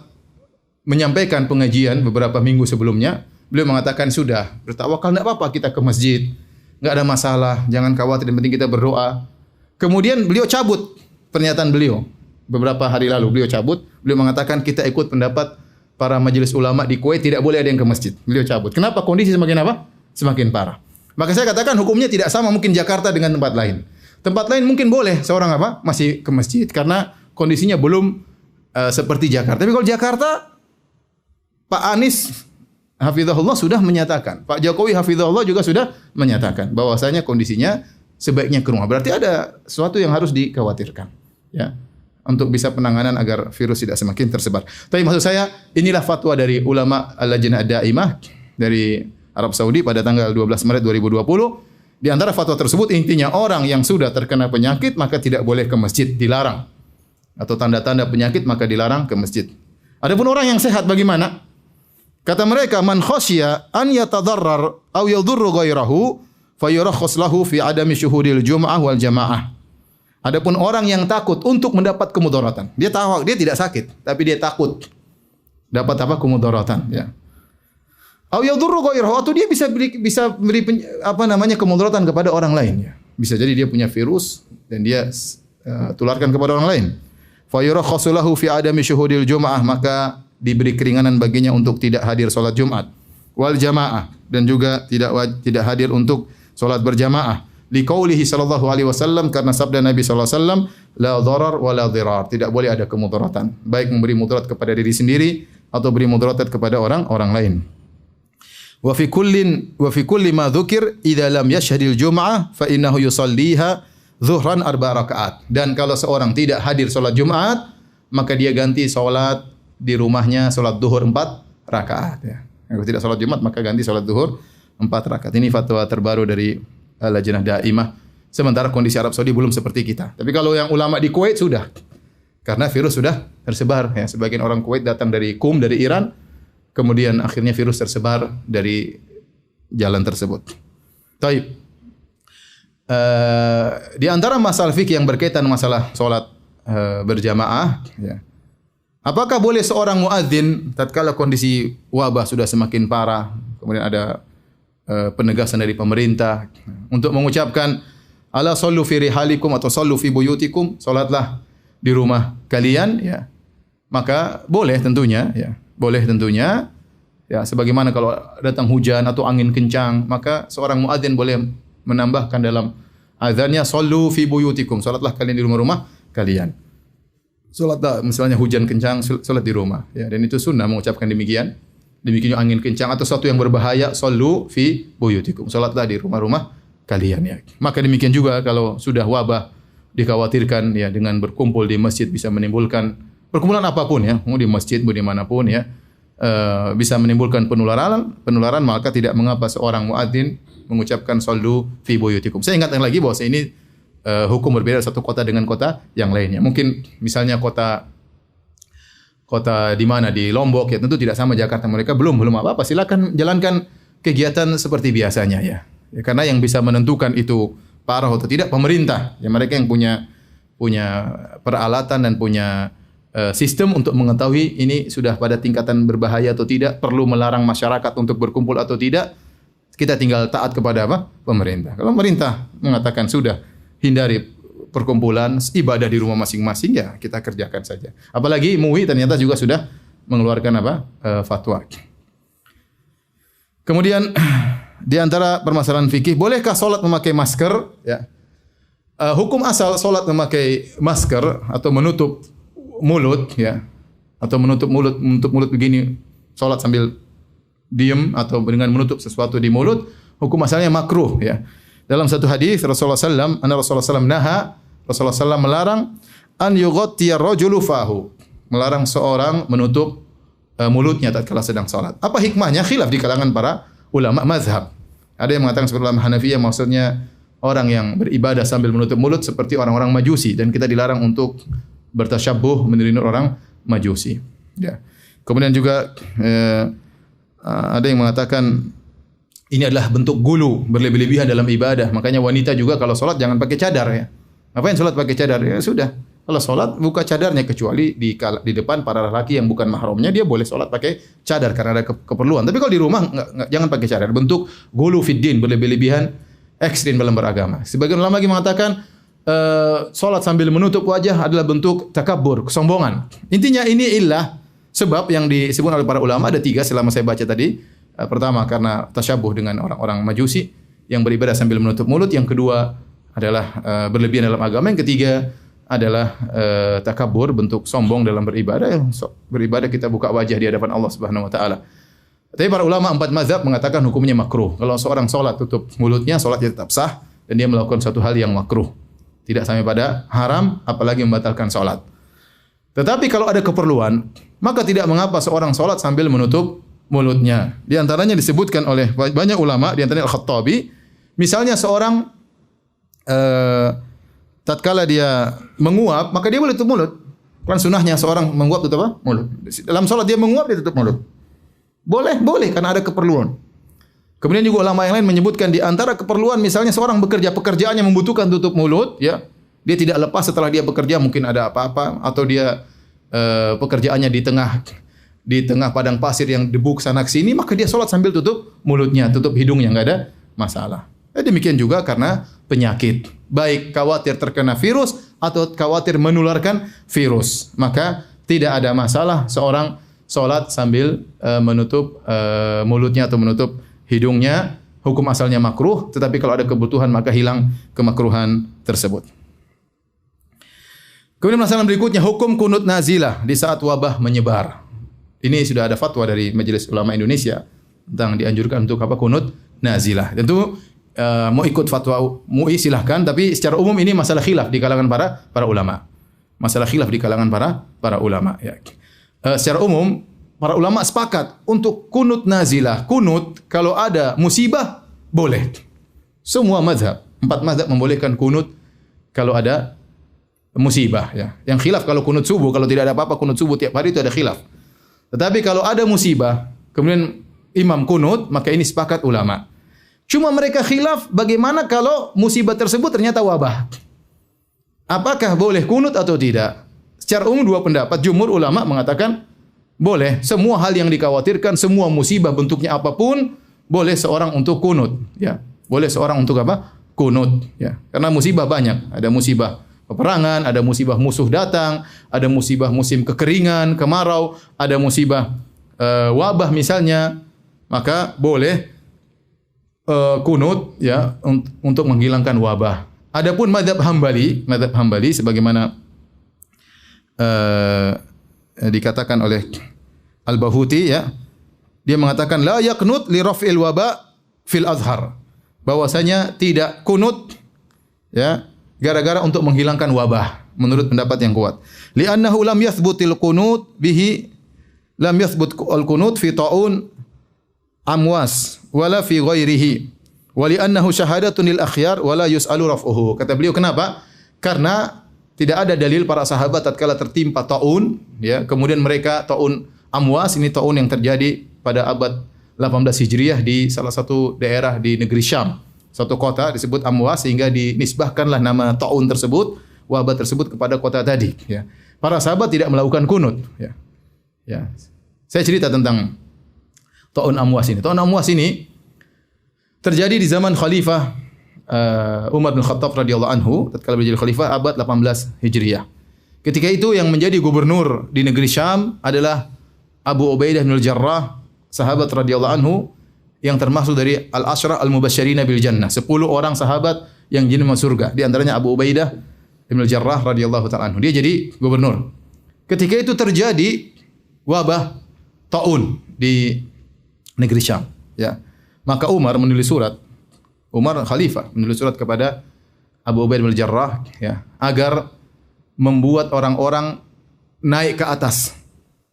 menyampaikan pengajian beberapa minggu sebelumnya. Beliau mengatakan sudah bertawakal, tidak apa-apa kita ke masjid, nggak ada masalah, jangan khawatir, yang penting kita berdoa. Kemudian beliau cabut pernyataan beliau beberapa hari lalu. Beliau cabut, beliau mengatakan kita ikut pendapat para majelis ulama di Kuwait, tidak boleh ada yang ke masjid. Beliau cabut. Kenapa? Kondisi semakin apa? Semakin parah. Maka saya katakan hukumnya tidak sama mungkin Jakarta dengan tempat lain. Tempat lain mungkin boleh seorang apa? Masih ke masjid karena kondisinya belum seperti Jakarta. Tapi kalau Jakarta, Pak Anies hafizahullah sudah menyatakan, Pak Jokowi hafizahullah juga sudah menyatakan bahwasanya kondisinya sebaiknya ke rumah. Berarti ada sesuatu yang harus dikhawatirkan, ya, untuk bisa penanganan agar virus tidak semakin tersebar. Tapi maksud saya, inilah fatwa dari ulama Al-Lajnah Ad-Daimah dari Arab Saudi pada tanggal 12 Maret 2020. Di antara fatwa tersebut intinya orang yang sudah terkena penyakit maka tidak boleh ke masjid, dilarang. Atau tanda-tanda penyakit maka dilarang ke masjid. Adapun orang yang sehat bagaimana? Kata mereka, man khasya an yatadarrar aw yadurru ghairahu fayurakhas lahu fi adami syuhudil jum'ah wal jamaah. Adapun orang yang takut untuk mendapat kemudaratan, dia tahu dia tidak sakit, tapi dia takut dapat apa? Kemudaratan, ya. Aw yadurru ghairahu, atau dia bisa beri kemudaratan kepada orang lain, ya. Bisa jadi dia punya virus dan dia tularkan kepada orang lain. Fa yurakhasu lahu fi adami syuhudil jum'ah, maka diberi keringanan baginya untuk tidak hadir salat Jumat. Wal jamaah, dan juga tidak hadir untuk salat berjamaah. Liqaulihi sallallahu alaihi wasallam, karena sabda Nabi sallallahu alaihi wasallam, la dharar wa la dhirar, tidak boleh ada kemudaratan, baik memberi mudarat kepada diri sendiri atau beri mudarat kepada orang lain. Wa fi kulli ma dzukir idza lam yashhadil jum'ah fa innahu yusalliha zuhran 4 rakaat. Dan kalau seorang tidak hadir salat Jumat, maka dia ganti salat di rumahnya, salat zuhur 4 rakaat, ya. Kalau tidak salat Jumat maka ganti salat zuhur 4 rakaat. Ini fatwa terbaru dari Al-Lajnah Daimah. Sementara kondisi Arab Saudi belum seperti kita. Tapi kalau yang ulama di Kuwait sudah. Karena virus sudah tersebar, ya. Sebagian orang Kuwait datang dari Qum, dari Iran. Kemudian akhirnya virus tersebar dari jalan tersebut. Taib. Di antara masalah fikih yang berkaitan masalah salat berjamaah, ya. Apakah boleh seorang muadzin tatkala kondisi wabah sudah semakin parah, kemudian ada penegasan dari pemerintah untuk mengucapkan ala sallu fi rihalikum atau sallu fi buyutikum, salatlah di rumah kalian, ya. Maka boleh tentunya, ya. Boleh tentunya, ya, sebagaimana kalau datang hujan atau angin kencang, maka seorang muadzin boleh menambahkan dalam azannya sallu fi buyutikum, salatlah kalian di rumah-rumah kalian. Salatlah misalnya hujan kencang, salat di rumah, ya, dan itu sunnah mengucapkan demikian. Demikian angin kencang atau sesuatu yang berbahaya, sallu fi buyutikum, salatlah di rumah-rumah kalian, ya. Maka demikian juga kalau sudah wabah dikhawatirkan, ya, dengan berkumpul di masjid bisa menimbulkan perkumpulan apapun, ya, mau di masjid mau dimanapun, ya, bisa menimbulkan penularan, maka tidak mengapa seorang muadzin mengucapkan sallu fi buyutikum. Saya ingatkan lagi bahwa ini hukum berbeda satu kota dengan kota yang lainnya. Mungkin misalnya kota di mana, di Lombok, ya, tentu tidak sama Jakarta. Mereka belum apa-apa, silakan jalankan kegiatan seperti biasanya, ya. Ya, karena yang bisa menentukan itu parah atau tidak pemerintah. Ya, mereka yang punya peralatan dan punya sistem untuk mengetahui ini sudah pada tingkatan berbahaya atau tidak, perlu melarang masyarakat untuk berkumpul atau tidak. Kita tinggal taat kepada apa? Pemerintah. Kalau pemerintah mengatakan sudah hindari perkumpulan, ibadah di rumah masing-masing, ya kita kerjakan saja. Apalagi MUI ternyata juga sudah mengeluarkan apa? Fatwa. Kemudian di antara permasalahan fikih, bolehkah salat memakai masker, ya? Hukum asal salat memakai masker atau menutup mulut, ya, atau menutup mulut begini, salat sambil diam atau dengan menutup sesuatu di mulut, hukum asalnya makruh, ya. Dalam satu hadis Rasulullah sallallahu Rasulullah melarang an yughtiya ar-rajulu fahu, melarang seorang menutup mulutnya tatkala sedang salat. Apa hikmahnya? Khilaf di kalangan para ulama mazhab. Ada yang mengatakan seperti ulama Hanafiyah, maksudnya orang yang beribadah sambil menutup mulut seperti orang-orang Majusi, dan kita dilarang untuk bertasyabbuh meniru orang Majusi, ya. Kemudian juga ada yang mengatakan ini adalah bentuk gulu, berlebih-lebihan dalam ibadah. Makanya wanita juga kalau sholat jangan pakai cadar ya. Ngapain sholat pakai cadar? Ya sudah. Kalau sholat buka cadarnya, kecuali di depan para lelaki yang bukan mahramnya, dia boleh sholat pakai cadar karena ada keperluan. Tapi kalau di rumah jangan pakai cadar. Bentuk gulu fiddin, berlebih-lebihan, ekstrim dalam beragama. Sebagian ulama lagi mengatakan sholat sambil menutup wajah adalah bentuk takabur, kesombongan. Intinya ini ilah sebab yang disebut oleh para ulama ada 3 selama saya baca tadi. Pertama karena tasyabuh dengan orang-orang Majusi yang beribadah sambil menutup mulut. Yang kedua adalah berlebihan dalam agama. Yang ketiga adalah takabur, bentuk sombong dalam beribadah. Beribadah kita buka wajah di hadapan Allah Subhanahu wa taala. Tapi para ulama 4 mazhab mengatakan hukumnya makruh. Kalau seorang salat tutup mulutnya, salatnya tetap sah dan dia melakukan suatu hal yang makruh. Tidak sampai pada haram, apalagi membatalkan salat. Tetapi kalau ada keperluan, maka tidak mengapa seorang salat sambil menutup mulutnya. Di antaranya disebutkan oleh banyak ulama, di antaranya Al-Khattabi, misalnya seorang tatkala dia menguap, maka dia boleh tutup mulut. Kan sunahnya seorang menguap tutup apa? Mulut. Dalam salat dia menguap, dia tutup mulut. Boleh karena ada keperluan. Kemudian juga ulama yang lain menyebutkan di antara keperluan, misalnya seorang bekerja, pekerjaannya membutuhkan tutup mulut, ya. Dia tidak lepas setelah dia bekerja, mungkin ada apa-apa atau dia pekerjaannya di tengah padang pasir yang debu sana sini, maka dia sholat sambil tutup mulutnya, tutup hidungnya, enggak ada masalah. Demikian juga karena penyakit, baik khawatir terkena virus atau khawatir menularkan virus, maka tidak ada masalah seorang sholat sambil menutup mulutnya atau menutup hidungnya. Hukum asalnya makruh, tetapi kalau ada kebutuhan maka hilang kemakruhan tersebut. Kemudian masalah berikutnya, hukum kunut nazilah di saat wabah menyebar. Ini sudah ada fatwa dari Majelis Ulama Indonesia tentang dianjurkan untuk apa kunut nazilah. Tentu mau ikut fatwa MUI silahkan, tapi secara umum ini masalah khilaf di kalangan para ulama. Masalah khilaf di kalangan para ulama. Ya. Secara umum para ulama sepakat untuk kunut nazilah. Kunut kalau ada musibah boleh. Semua mazhab, 4 mazhab membolehkan kunut kalau ada musibah. Ya. Yang khilaf kalau kunut subuh, kalau tidak ada apa-apa kunut subuh tiap hari itu ada khilaf. Tetapi kalau ada musibah, kemudian imam kunut, maka ini sepakat ulama. Cuma mereka khilaf bagaimana kalau musibah tersebut ternyata wabah. Apakah boleh kunut atau tidak? Secara umum 2 pendapat. Jumhur ulama mengatakan boleh. Semua hal yang dikhawatirkan, semua musibah bentuknya apapun, boleh seorang untuk kunut. Ya. Boleh seorang untuk apa? Kunut. Ya. Karena musibah banyak. Ada musibah peperangan, ada musibah musuh datang, ada musibah musim kekeringan, kemarau, ada musibah wabah misalnya, maka boleh kunut ya untuk menghilangkan wabah. Adapun mazhab Hambali sebagaimana dikatakan oleh Al-Bahuti ya, dia mengatakan la yaqnut li raf'il waba fil azhar. Bahwasanya tidak kunut ya gara-gara untuk menghilangkan wabah menurut pendapat yang kuat. Li'annahu lam yathbutil qunut bihi lam yathbut al-qunut fi ta'un amwas wala fi ghairihi wa li'annahu syahadatun lil akhyar wala yus'alu raf'uhu. Kata beliau kenapa? Karena tidak ada dalil para sahabat tatkala tertimpa taun ya, kemudian mereka taun amwas, ini taun yang terjadi pada abad 18 Hijriah di salah satu daerah di negeri Syam. Satu kota disebut Amwas sehingga dinisbahkanlah nama taun tersebut, wabah tersebut kepada kota tadi. Ya. Para sahabat tidak melakukan kunut. Ya. Ya. Saya cerita tentang taun Amwas ini. Taun Amwas ini terjadi di zaman Khalifah Umar bin Khattab radhiyallahu anhu, tatkala menjadi khalifah abad 18 Hijriah. Ketika itu yang menjadi gubernur di negeri Syam adalah Abu Ubaidah bin Al-Jarrah, sahabat radhiyallahu anhu yang termasuk dari al-Asyrah al-Mubasysyirina bil Jannah, 10 orang sahabat yang jadi masuk surga. Di antaranya Abu Ubaidah bin Al-Jarrah radhiyallahu ta'ala anhu. Dia jadi gubernur. Ketika itu terjadi wabah taun di negeri Syam, ya. Maka Umar menulis surat. Umar khalifah menulis surat kepada Abu Ubaidah bin Al-Jarrah ya, agar membuat orang-orang naik ke atas.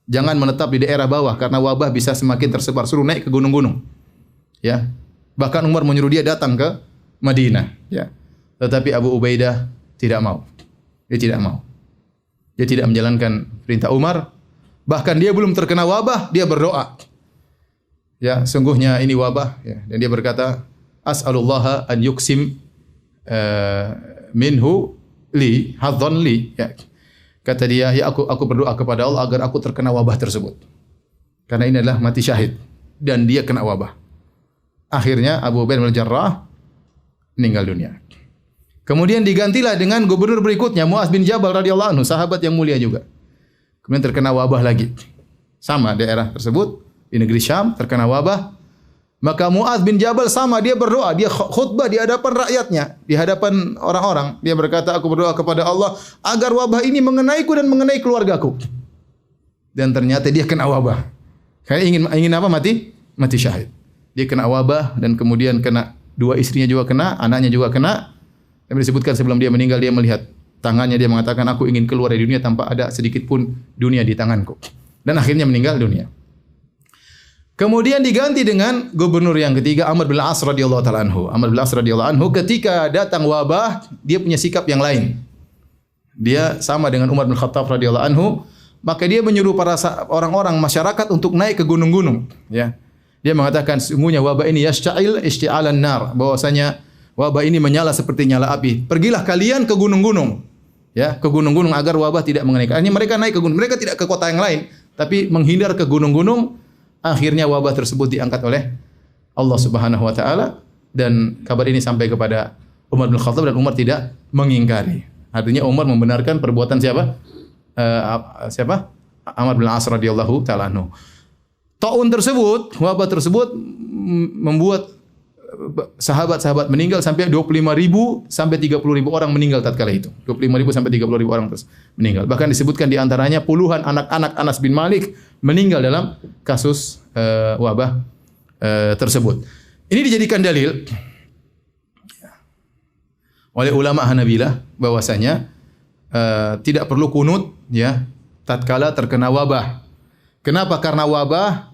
Jangan menetap di daerah bawah karena wabah bisa semakin tersebar. Suruh naik ke gunung-gunung. Ya. Bahkan Umar menyuruh dia datang ke Madinah, ya. Tetapi Abu Ubaidah tidak mau. Dia tidak mau. Dia tidak menjalankan perintah Umar. Bahkan dia belum terkena wabah, dia berdoa. ya sungguhnya ini wabah, ya. Dan dia berkata, as'alullaha an yuksim minhu li hadzan li, ya. Kata dia, ya aku berdoa kepada Allah agar aku terkena wabah tersebut. Karena ini adalah mati syahid dan dia kena wabah. Akhirnya Abu Ubaidah bin Jarrah meninggal dunia. Kemudian digantilah dengan gubernur berikutnya, Muaz bin Jabal radhiyallahu anhu, sahabat yang mulia juga. Kemudian terkena wabah lagi. Sama daerah tersebut di negeri Syam terkena wabah. Maka Muaz bin Jabal sama, dia berdoa, dia khutbah di hadapan rakyatnya, di hadapan orang-orang. Dia berkata, aku berdoa kepada Allah agar wabah ini mengenaiku dan mengenai keluargaku. Dan ternyata dia kena wabah. Karena ingin apa? Mati syahid. Dia kena wabah dan kemudian kena, dua istrinya juga kena, anaknya juga kena. Dan disebutkan sebelum dia meninggal dia melihat tangannya, dia mengatakan aku ingin keluar dari dunia tanpa ada sedikit pun dunia di tanganku. Dan akhirnya meninggal dunia. Kemudian diganti dengan gubernur yang ketiga, Amr bin Al-As radhiyallahu taala anhu. Amr bin Al-As radhiyallahu anhu ketika datang wabah, dia punya sikap yang lain. Dia sama dengan Umar bin Khattab radhiyallahu anhu, maka dia menyuruh para orang-orang masyarakat untuk naik ke gunung-gunung, ya. Dia mengatakan sungguhnya wabah ini yash'il isti'alan nar, bahwasanya wabah ini menyala seperti nyala api. Pergilah kalian ke gunung-gunung, ya, ke gunung-gunung agar wabah tidak mengenai. Akhirnya mereka naik ke gunung, mereka tidak ke kota yang lain, tapi menghindar ke gunung-gunung. Akhirnya wabah tersebut diangkat oleh Allah Subhanahu wa taala dan kabar ini sampai kepada Umar bin Khattab dan Umar tidak mengingkari. Artinya Umar membenarkan perbuatan siapa? Amr bin Al-As radhiyallahu taala anhu. Taun tersebut, wabah tersebut membuat sahabat-sahabat meninggal sampai 25.000 sampai 30.000 orang meninggal tatkala itu. 25.000 sampai 30.000 orang terus meninggal. Bahkan disebutkan di antaranya puluhan anak-anak Anas bin Malik meninggal dalam kasus wabah tersebut. Ini dijadikan dalil oleh ulama Hanabilah bahwasanya tidak perlu kunut, ya, tatkala terkena wabah. Kenapa? Karena wabah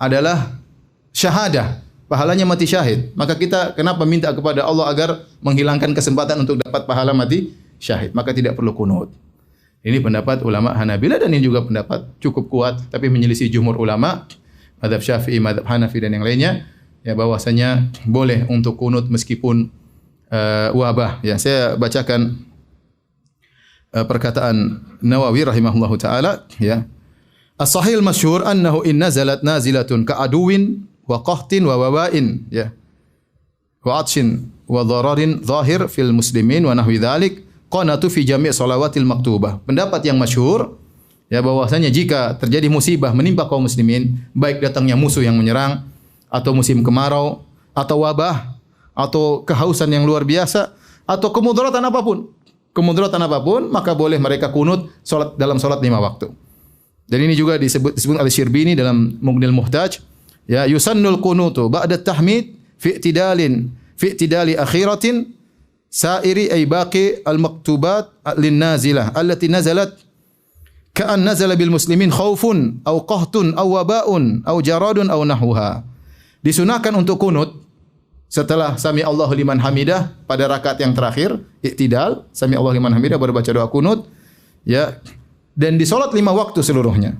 adalah syahadah, pahalanya mati syahid. Maka kita kenapa minta kepada Allah agar menghilangkan kesempatan untuk dapat pahala mati syahid? Maka tidak perlu kunut. Ini pendapat ulama Hanabilah dan ini juga pendapat cukup kuat, tapi menyelisih jumhur ulama, mazhab Syafi'i, mazhab Hanafi dan yang lainnya, ya, bahwasanya boleh untuk kunut meskipun wabah. Ya, saya bacakan perkataan Nawawi rahimahullahu taala, ya. As-sahih masyhur annahu in nazalat nazilatun ka'aduwin wa qahtin wa wabain, ya, wa atshin wa dhararin zahir fil muslimin wa nahwi dzalik qanatu fi jami' shalawatil maktubah. Pendapat yang masyhur, ya, bahwasanya jika terjadi musibah menimpa kaum muslimin, baik datangnya musuh yang menyerang atau musim kemarau atau wabah atau kehausan yang luar biasa atau kemudaratan apapun, maka boleh mereka kunut salat dalam salat 5 waktu. Dan ini juga disebut oleh Syirbini dalam Mughnil Muhtaj, ya, yusannul kunutu ba'da tahmid fi i'tidali akhiratin sa'iri ay baqi al-maktubat lin nazilah allati nazalat ka'an nazala bil muslimin khaufun aw qahtun aw wabaun aw jaradun aw nahwaha. Disunahkan untuk kunut setelah sami Allahu liman hamidah pada rakaat yang terakhir, i'tidal, sami Allahu liman hamidah baru baca doa kunut, ya. Dan di salat 5 waktu seluruhnya.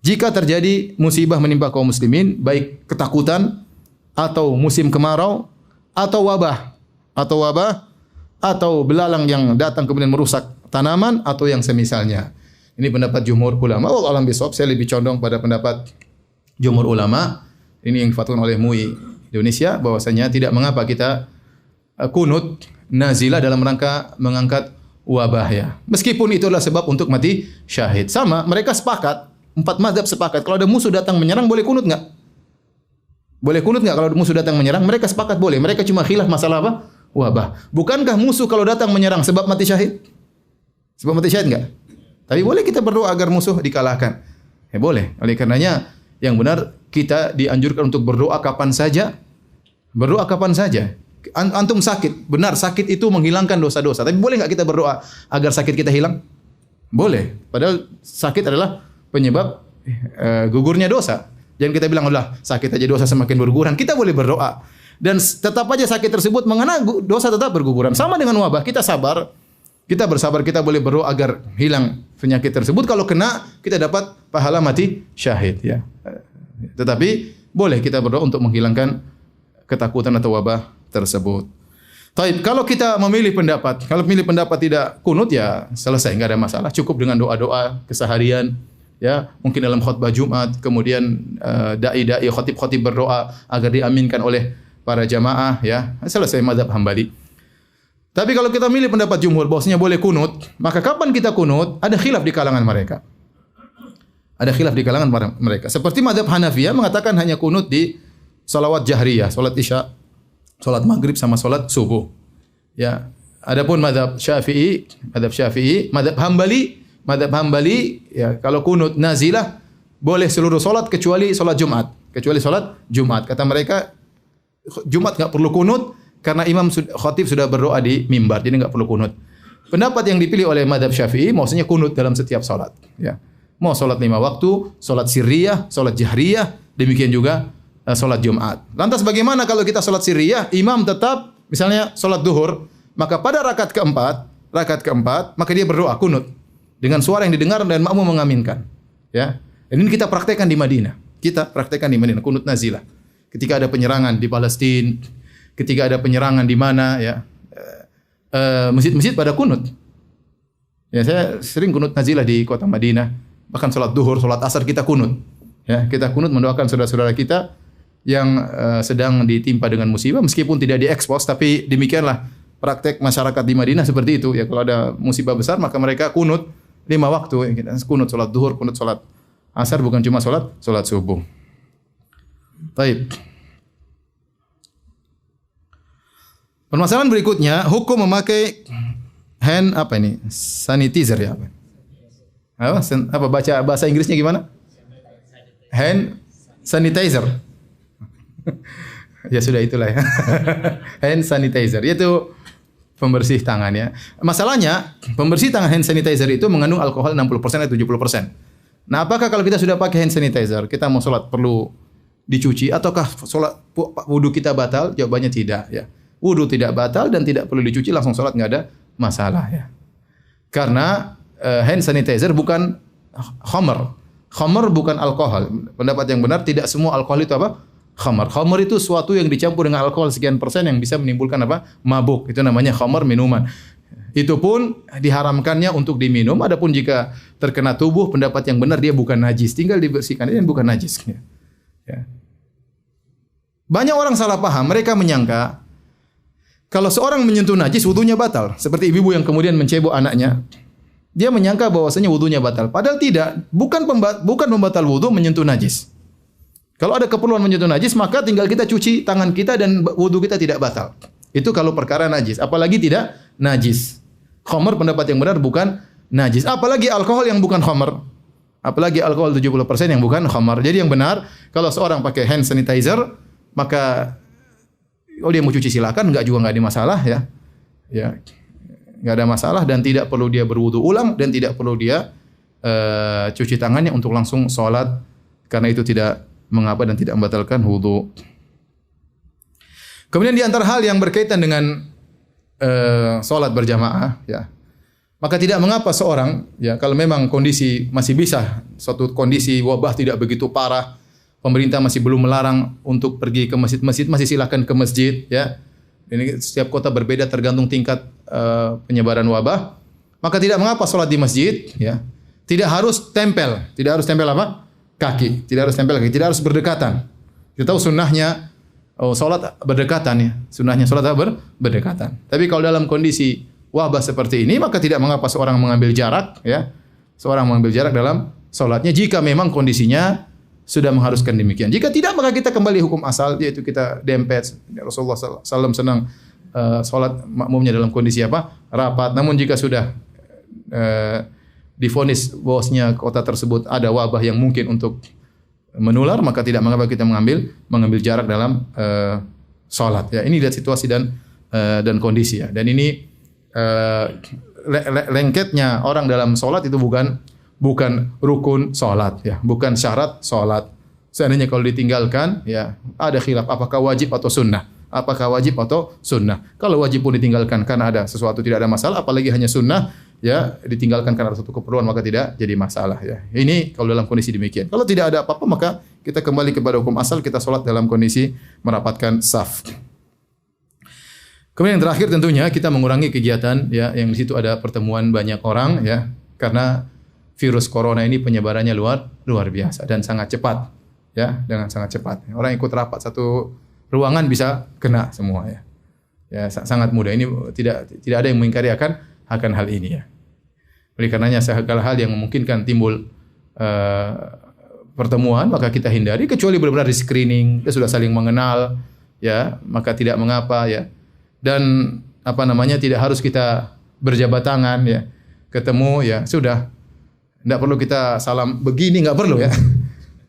Jika terjadi musibah menimpa kaum muslimin, baik ketakutan atau musim kemarau atau wabah atau belalang yang datang kemudian merusak tanaman atau yang semisalnya. Ini pendapat jumhur ulama. Wallahu a'lam bishawab. Saya lebih condong pada pendapat jumhur ulama. Ini yang difatwakan oleh MUI Indonesia, bahwasanya tidak mengapa kita kunut nazilah dalam rangka mengangkat wabah, ya. Meskipun itu adalah sebab untuk mati syahid. Sama, mereka sepakat, 4 mazhab sepakat. Kalau ada musuh datang menyerang, boleh kunut enggak? Boleh kunut enggak kalau musuh datang menyerang? Mereka sepakat boleh. Mereka cuma khilaf masalah apa? Wabah. Bukankah musuh kalau datang menyerang sebab mati syahid? Sebab mati syahid enggak? Tapi boleh kita berdoa agar musuh dikalahkan. Ya boleh. Oleh karenanya yang benar kita dianjurkan untuk berdoa kapan saja. Berdoa kapan saja. Antum sakit, benar sakit itu menghilangkan dosa-dosa. Tapi boleh enggak kita berdoa agar sakit kita hilang? Boleh. Padahal sakit adalah penyebab gugurnya dosa. Jangan kita bilang, "Allah, sakit aja dosa semakin berguguran." Kita boleh berdoa. Dan tetap aja sakit tersebut mengena dosa tetap berguguran. Sama dengan wabah, kita sabar. Kita bersabar, kita boleh berdoa agar hilang penyakit tersebut. Kalau kena, kita dapat pahala mati syahid, ya. Tetapi boleh kita berdoa untuk menghilangkan ketakutan atau wabah tersebut. Taib, kalau kita memilih pendapat tidak kunut ya selesai, enggak ada masalah. Cukup dengan doa-doa keseharian, ya, mungkin dalam khutbah Jumat, kemudian dai-dai, khatib-khatib berdoa agar diaminkan oleh para jamaah, ya. Selesai mazhab Hambali. Tapi kalau kita milih pendapat jumhur bahwasanya boleh kunut, maka kapan kita kunut? Ada khilaf di kalangan mereka. Ada khilaf di kalangan mereka. Seperti mazhab Hanafiyah mengatakan hanya kunut di salawat jahriyah, salat Isya, salat Maghrib sama salat subuh. Ya. Adapun mazhab Syafi'i, mazhab Hambali, ya, kalau kunut nazilah boleh seluruh salat kecuali salat Jumat. Kata mereka Jumat enggak perlu kunut karena imam khatib sudah berdoa di mimbar, jadi enggak perlu kunut. Pendapat yang dipilih oleh mazhab Syafi'i maksudnya kunut dalam setiap salat, ya. Mau salat 5 waktu, salat sirriyah, salat jahriyah, demikian juga salat Jumat. Lantas bagaimana kalau kita salat sirriyah, imam tetap misalnya salat duhur, maka pada rakaat keempat, maka dia berdoa kunut dengan suara yang didengar dan makmum mengaminkan, ya. Dan ini kita praktekkan di Madinah. Kunut nazilah. Ketika ada penyerangan di Palestina, ketika ada penyerangan di mana, ya, masjid-masjid pada kunut. Ya, saya sering kunut nazilah di kota Madinah. Bahkan salat duhur, salat asar kita kunut. Ya, kita kunut mendoakan saudara-saudara kita yang sedang ditimpa dengan musibah, meskipun tidak diekspos, tapi demikianlah praktek masyarakat di Madinah seperti itu. Ya, kalau ada musibah besar maka mereka kunut 5 waktu. Ya, kita kunut salat duhur, kunut salat asar, bukan cuma salat subuh. Baik. Permasalahan berikutnya, hukum memakai hand sanitizer, ya. Apa baca bahasa Inggrisnya gimana? Hand sanitizer. Ya sudah itulah, ya. Hand sanitizer yaitu pembersih tangan, ya. Masalahnya, pembersih tangan hand sanitizer itu mengandung alkohol 60% atau 70%. Nah, apakah kalau kita sudah pakai hand sanitizer, kita mau sholat perlu dicuci ataukah sholat wudu kita batal? Jawabannya tidak, ya. Wudu tidak batal dan tidak perlu dicuci, langsung sholat nggak ada masalah, ya. Karena hand sanitizer bukan khamar. Khamar bukan alkohol. Pendapat yang benar, tidak semua alkohol itu apa? Khamar. Khamar itu suatu yang dicampur dengan alkohol sekian persen yang bisa menimbulkan apa? Mabuk. Itu namanya khamar, minuman. Itu pun diharamkannya untuk diminum. Adapun jika terkena tubuh, pendapat yang benar dia bukan najis. Tinggal dibersihkan, ini bukan najis. Ya. Banyak orang salah paham. Mereka menyangka kalau seorang menyentuh najis, wudunya batal. Seperti ibu-ibu yang kemudian mencebok anaknya. Dia menyangka bahwasanya wudunya batal. Padahal tidak. Bukan pembatal wudu menyentuh najis. Kalau ada keperluan menyentuh najis, maka tinggal kita cuci tangan kita dan wudu kita tidak batal. Itu kalau perkara najis. Apalagi tidak najis. Khamar pendapat yang benar bukan najis. Apalagi alkohol yang bukan khamar. Apalagi alkohol 70% yang bukan khamar. Jadi yang benar, kalau seorang pakai hand sanitizer, maka kalau dia mau cuci silakan, enggak ada masalah, ya. Ya. Enggak ada masalah dan tidak perlu dia berwudu ulang dan tidak perlu dia cuci tangannya untuk langsung sholat, karena itu tidak mengapa dan tidak membatalkan wudu. Kemudian di antara hal yang berkaitan dengan sholat berjamaah, ya, maka tidak mengapa seorang, ya, kalau memang kondisi masih bisa, suatu kondisi wabah tidak begitu parah, pemerintah masih belum melarang untuk pergi ke masjid-masjid, masih silakan ke masjid, ya. Ini setiap kota berbeda tergantung tingkat penyebaran wabah. Maka tidak mengapa sholat di masjid, ya. Tidak harus tempel apa? Kaki. Tidak harus berdekatan. Kita tahu sunnahnya sholat berdekatan, ya. Sunnahnya sholat berdekatan. Tapi kalau dalam kondisi wabah seperti ini, maka tidak mengapa seorang mengambil jarak, ya. Seorang mengambil jarak dalam sholatnya jika memang kondisinya sudah mengharuskan demikian. Jika tidak, maka kita kembali hukum asal, yaitu kita dempet. Rasulullah SAW senang sholat makmumnya dalam kondisi apa? Rapat. Namun jika sudah divonis bahwasanya kota tersebut ada wabah yang mungkin untuk menular, maka tidak mengapa kita mengambil jarak dalam sholat. Ya, ini lihat situasi dan kondisi, ya. Dan ini lengketnya orang dalam sholat itu bukan rukun sholat, ya, bukan syarat sholat. Seandainya kalau ditinggalkan, ya, ada khilaf apakah wajib atau sunnah. Kalau wajib pun ditinggalkan karena ada sesuatu tidak ada masalah, apalagi hanya sunnah, ya, ditinggalkan karena ada suatu keperluan maka tidak jadi masalah, ya. Ini kalau dalam kondisi demikian. Kalau tidak ada apa-apa maka Kita kembali kepada hukum asal, kita sholat dalam kondisi merapatkan saf. Kemudian yang terakhir tentunya kita mengurangi kegiatan ya yang di situ ada pertemuan banyak orang ya, karena virus corona ini penyebarannya luar biasa dan sangat cepat ya, dengan sangat cepat. Orang ikut rapat satu ruangan bisa kena semua ya. Ya sangat mudah. Ini tidak ada yang mengingkari akan hal ini ya. Oleh karenanya segala hal yang memungkinkan timbul pertemuan maka kita hindari, kecuali benar-benar di screening, kita sudah saling mengenal ya, maka tidak mengapa ya. Dan tidak harus kita berjabat tangan ya. Ketemu ya sudah. Enggak perlu kita salam begini, enggak perlu ya.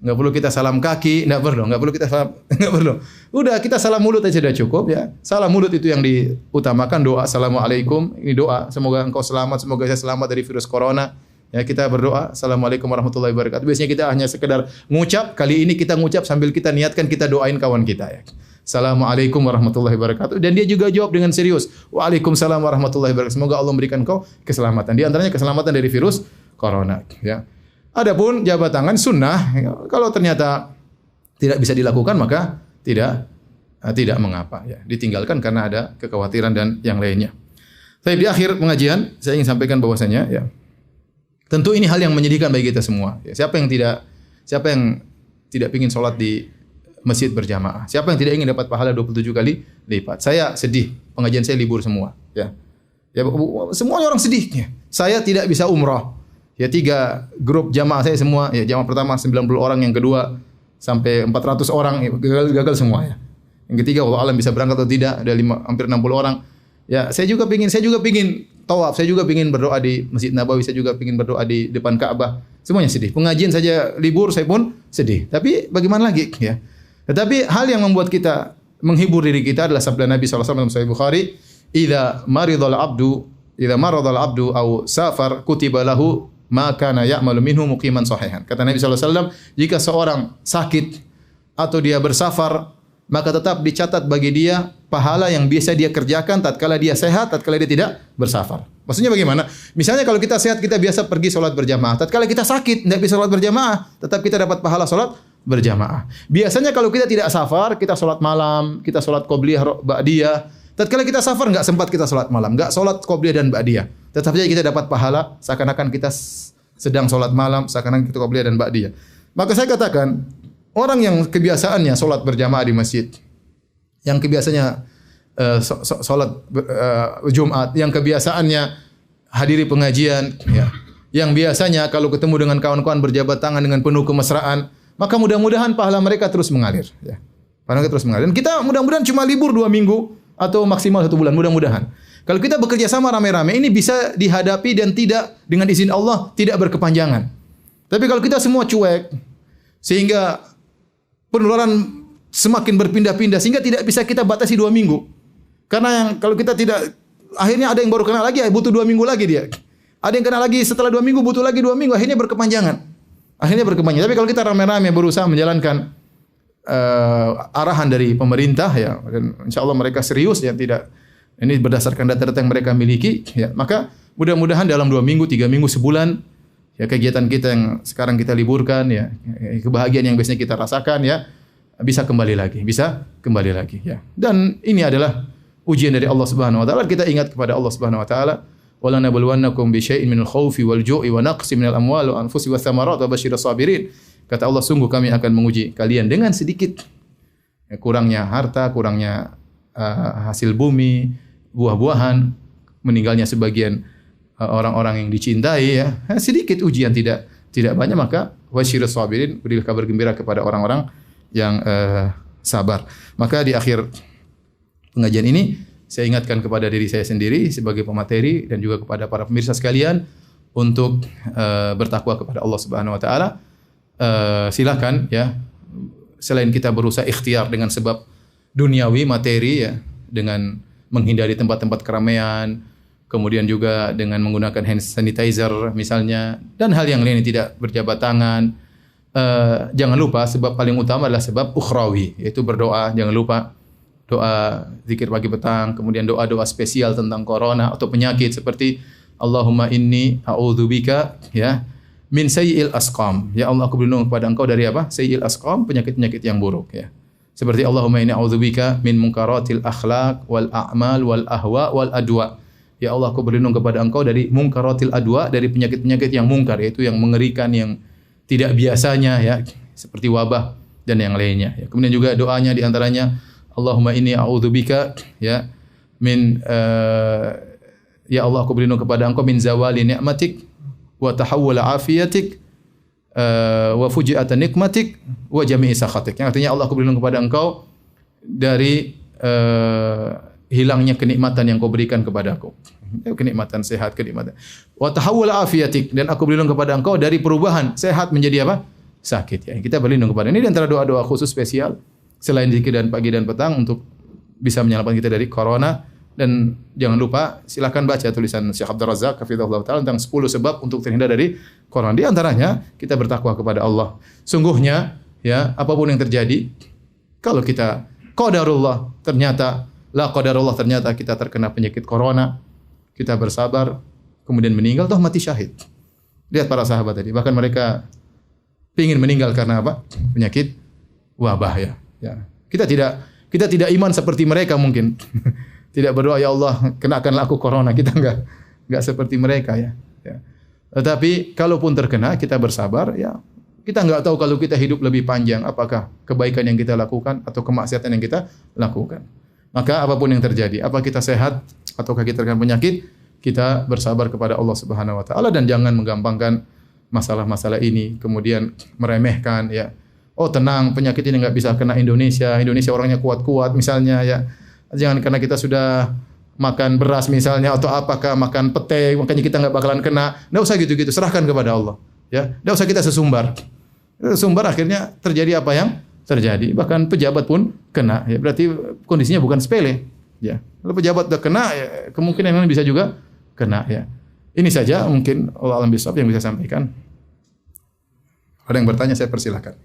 Enggak perlu kita salam kaki, enggak perlu kita salam, enggak perlu. Udah kita salam mulut aja sudah cukup ya. Salam mulut itu yang diutamakan, doa assalamualaikum, ini doa semoga engkau selamat, semoga saya selamat dari virus corona. Ya kita berdoa assalamualaikum warahmatullahi wabarakatuh. Biasanya kita hanya sekedar ngucap, kali ini kita ngucap sambil kita niatkan kita doain kawan kita ya. Assalamualaikum warahmatullahi wabarakatuh. Dan dia juga jawab dengan serius. Waalaikumsalam warahmatullahi wabarakatuh. Semoga Allah memberikan kau keselamatan. Di antaranya keselamatan dari virus corona ya. Adapun jabat tangan sunnah, kalau ternyata tidak bisa dilakukan maka tidak mengapa ya, ditinggalkan karena ada kekhawatiran dan yang lainnya. Tapi di akhir pengajian saya ingin sampaikan bahwasanya ya, tentu ini hal yang menyedihkan bagi kita semua. Ya, siapa yang tidak ingin sholat di masjid berjamaah? Siapa yang tidak ingin dapat pahala 27 kali lipat? Saya sedih, pengajian saya libur semua ya. Ya semuanya orang sedih ya. Saya tidak bisa umrah. Ya 3 grup jamaah saya semua, ya jamaah pertama 90 orang, yang kedua sampai 400 orang ya, gagal semua ya. Yang ketiga wallahu alam bisa berangkat atau tidak, ada hampir 60 orang. Ya saya juga pingin tawaf, saya juga pingin berdoa di Masjid Nabawi, saya juga pingin berdoa di depan Ka'bah. Semuanya sedih. Pengajian saja libur, saya pun sedih. Tapi bagaimana lagi ya? Tetapi hal yang membuat kita menghibur diri kita adalah sabda Nabi sallallahu alaihi wasallam dalam Sahih Bukhari, "Idza maradal abdu aw safar kutiba lahu maka ya'malu minhu muqiman sahihan." Kata Nabi sallallahu alaihi wasallam, jika seorang sakit atau dia bersafar, maka tetap dicatat bagi dia pahala yang biasa dia kerjakan tatkala dia sehat, tatkala dia tidak bersafar. Maksudnya bagaimana? Misalnya kalau kita sehat, kita biasa pergi sholat berjamaah. Tatkala kita sakit, tidak bisa sholat berjamaah, tetap kita dapat pahala sholat berjamaah. Biasanya kalau kita tidak safar, kita sholat malam, kita sholat qobliyah, ba'diyah. Tatkala kita safar, enggak sempat kita sholat malam, enggak sholat qobliyah dan ba'diyah. Tetap saja kita dapat pahala seakan-akan kita sedang sholat malam, seakan-akan kita qobliyah dan ba'diyah. Maka saya katakan, orang yang kebiasaannya sholat berjamaah di masjid, yang kebiasaannya sholat Jumat, yang kebiasaannya hadiri pengajian, ya, yang biasanya kalau ketemu dengan kawan-kawan berjabat tangan dengan penuh kemesraan, maka mudah-mudahan pahala mereka terus mengalir. Ya. Pahala mereka terus mengalir. Dan kita mudah-mudahan cuma libur 2 minggu atau maksimal 1 bulan, mudah-mudahan. Kalau kita bekerja sama rame-rame, ini bisa dihadapi dan tidak, dengan izin Allah, tidak berkepanjangan. Tapi kalau kita semua cuek, sehingga penularan semakin berpindah-pindah, sehingga tidak bisa kita batasi 2 minggu. Karena kalau kita tidak, akhirnya ada yang baru kena lagi, butuh 2 minggu lagi dia. Ada yang kena lagi setelah 2 minggu, butuh lagi 2 minggu, akhirnya berkepanjangan. Tapi kalau kita rame-rame berusaha menjalankan arahan dari pemerintah, ya, dan insya Allah mereka serius, ya, tidak, ini berdasarkan data-data yang mereka miliki, ya, maka mudah-mudahan dalam 2 minggu, 3 minggu, sebulan, ya, kegiatan kita yang sekarang kita liburkan, ya, kebahagiaan yang biasanya kita rasakan, ya, bisa kembali lagi, ya. Dan ini adalah ujian dari Allah Subhanahu wa taala. Kita ingat kepada Allah Subhanahu wa taala, "Wala nabluwannakum bi syai'in minal khaufi wal ju'i wa naqsin minal amwali wa anfusi was thamarat wa basyirus sabirin." Kata Allah, sungguh kami akan menguji kalian dengan sedikit, ya, kurangnya harta, kurangnya hasil bumi, buah-buahan, meninggalnya sebagian orang-orang yang dicintai, ya. Sedikit ujian, tidak banyak, maka wasyirus sabirin, berilah kabar gembira kepada orang-orang yang sabar. Maka di akhir pengajian ini saya ingatkan kepada diri saya sendiri sebagai pemateri dan juga kepada para pemirsa sekalian untuk bertakwa kepada Allah Subhanahu wa taala. Silakan, ya, selain kita berusaha ikhtiar dengan sebab duniawi, materi, ya, dengan menghindari tempat-tempat keramaian, kemudian juga dengan menggunakan hand sanitizer misalnya, dan hal yang lain yang tidak berjabat tangan. Jangan lupa sebab paling utama adalah sebab ukhrawi, yaitu berdoa. Jangan lupa doa zikir pagi petang, kemudian doa-doa spesial tentang corona atau penyakit seperti Allahumma inni a'udzubika, ya, min sayyi'il asqam. Ya Allah, aku berlindung kepada Engkau dari apa? Sayyi'il asqam, penyakit-penyakit yang buruk ya. Seperti Allahumma inni a'udzubika min munkaratil akhlaq wal a'mal wal ahwa wal adwa. Ya Allah, aku berlindung kepada Engkau dari munkaratil adwa, dari penyakit-penyakit yang mungkar, yaitu yang mengerikan, yang tidak biasanya ya, seperti wabah dan yang lainnya. Ya. Kemudian juga doanya di antaranya Allahumma inni a'udzubika ya min ya Allah, aku berlindung kepada Engkau min zawali ni'matik wa tahawwul afiyatik wa fuji'atan nikmatik wa jami'i sakhatik. Yang artinya Allah, aku berlindung kepada Engkau dari hilangnya kenikmatan yang Kau berikan kepadaku. Kenikmatan sehat, kenikmatan. Wa tahawwul afiyatik, dan aku berlindung kepada Engkau dari perubahan sehat menjadi apa? Sakit ya. Kita berlindung kepada ini di antara doa-doa khusus spesial selain zikir dan pagi dan petang untuk bisa menyelamatkan kita dari corona. Dan jangan lupa silakan baca tulisan Syekh Abdul Razak hafizahullah taala tentang 10 sebab untuk terhindar dari corona. Di antaranya kita bertakwa kepada Allah. Sungguhnya ya, apapun yang terjadi, kalau kita qadarullah ternyata kita terkena penyakit corona, kita bersabar kemudian meninggal, toh mati syahid. Lihat para sahabat tadi, bahkan mereka ingin meninggal karena apa? Penyakit wabah ya. Ya. Kita tidak iman seperti mereka mungkin. Tidak berdoa ya Allah kenakanlah aku corona, kita enggak seperti mereka ya. Ya. Tetapi kalaupun terkena kita bersabar ya. Kita enggak tahu kalau kita hidup lebih panjang apakah kebaikan yang kita lakukan atau kemaksiatan yang kita lakukan. Maka apapun yang terjadi, apa kita sehat ataukah kita terkena penyakit, kita bersabar kepada Allah Subhanahu wa taala dan jangan menggampangkan masalah-masalah ini kemudian meremehkan ya. Oh tenang, penyakit ini enggak bisa kena Indonesia. Indonesia orangnya kuat-kuat misalnya ya. Jangan karena kita sudah makan beras misalnya atau apakah makan pete makanya kita enggak bakalan kena. Enggak usah gitu-gitu, serahkan kepada Allah. Ya, enggak usah kita sesumbar. Sesumbar akhirnya terjadi apa yang terjadi. Bahkan pejabat pun kena. Ya, berarti kondisinya bukan sepele. Ya, kalau pejabat sudah kena, ya, kemungkinan yang lain bisa juga kena. Ya, ini saja mungkin Allah alam bisawab yang bisa sampaikan. Ada yang bertanya, saya persilakan.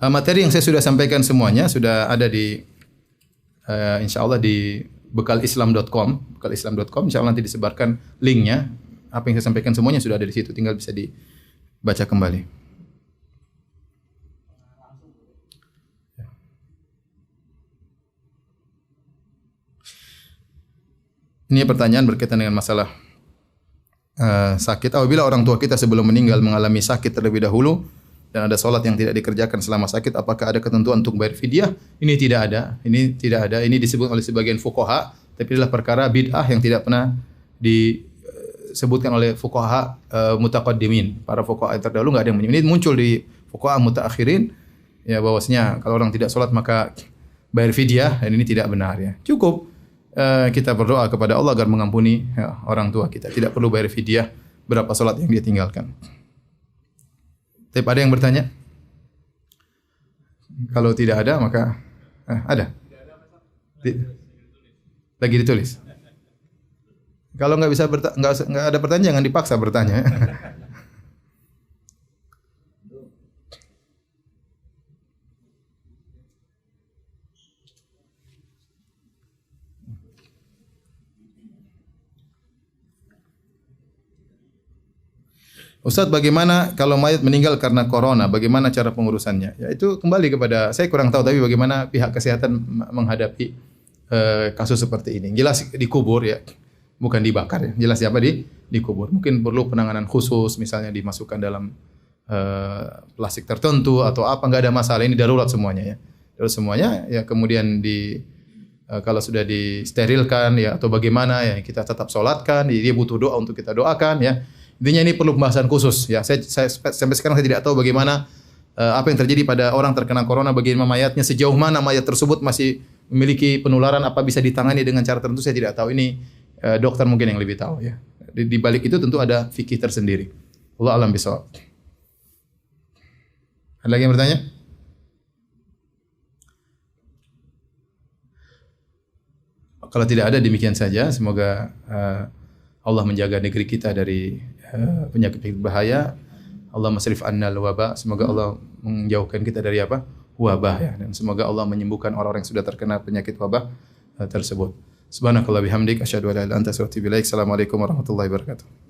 Materi yang saya sudah sampaikan semuanya sudah ada di insyaallah di bekalislam.com. Bekalislam.com insyaallah nanti disebarkan linknya. Apa yang saya sampaikan semuanya sudah ada di situ, tinggal bisa dibaca kembali. Ini pertanyaan berkaitan dengan masalah sakit. Apabila orang tua kita sebelum meninggal mengalami sakit terlebih dahulu dan ada solat yang tidak dikerjakan selama sakit, apakah ada ketentuan untuk bayar fidyah? Ini tidak ada. Ini disebut oleh sebagian fuqaha, tapi adalah perkara bid'ah yang tidak pernah disebutkan oleh fuqaha mutaqaddimin. Para fuqaha yang terdahulu enggak ada yang menyebut. Ini muncul di fuqaha mutaakhirin ya, bahwasanya kalau orang tidak solat maka bayar fidyah, dan ini tidak benar ya. Cukup kita berdoa kepada Allah agar mengampuni ya, orang tua kita. Tidak perlu bayar fidyah berapa solat yang dia tinggalkan. Tapi ada yang bertanya? Kalau tidak ada maka ada. Lagi ditulis. Kalau nggak bisa nggak ada pertanyaan, jangan dipaksa bertanya. Ustaz, bagaimana kalau mayat meninggal karena corona? Bagaimana cara pengurusannya? Ya itu kembali kepada, saya kurang tahu, tapi bagaimana pihak kesehatan menghadapi kasus seperti ini. Jelas dikubur ya, bukan dibakar ya. Jelas siapa dikubur. Mungkin perlu penanganan khusus, misalnya dimasukkan dalam plastik tertentu atau apa, enggak ada masalah. Ini darurat semuanya ya. Darurat semuanya ya, kemudian kalau sudah disterilkan ya atau bagaimana ya, kita tetap sholatkan. Dia butuh doa untuk kita doakan ya. Intinya ini perlu pembahasan khusus ya. Saya sampai sekarang saya tidak tahu bagaimana apa yang terjadi pada orang terkena corona, bagaimana mayatnya, sejauh mana mayat tersebut masih memiliki penularan, apa bisa ditangani dengan cara tertentu, saya tidak tahu. Ini dokter mungkin yang lebih tahu ya. Di balik itu tentu ada fikih tersendiri. Allah alam bisawab. Ada lagi yang bertanya? Kalau tidak ada, demikian saja. Semoga Allah menjaga negeri kita dari penyakit bahaya. Allah masrif annal wabah. Semoga Allah menjauhkan kita dari apa? Wabah ya. Dan semoga Allah menyembuhkan orang-orang yang sudah terkena penyakit wabah tersebut. Subhanakallah bihamdik asyhadu an la ilaha illa anta astaghfiruka wa atubu ilaik. Assalamualaikum warahmatullahi wabarakatuh.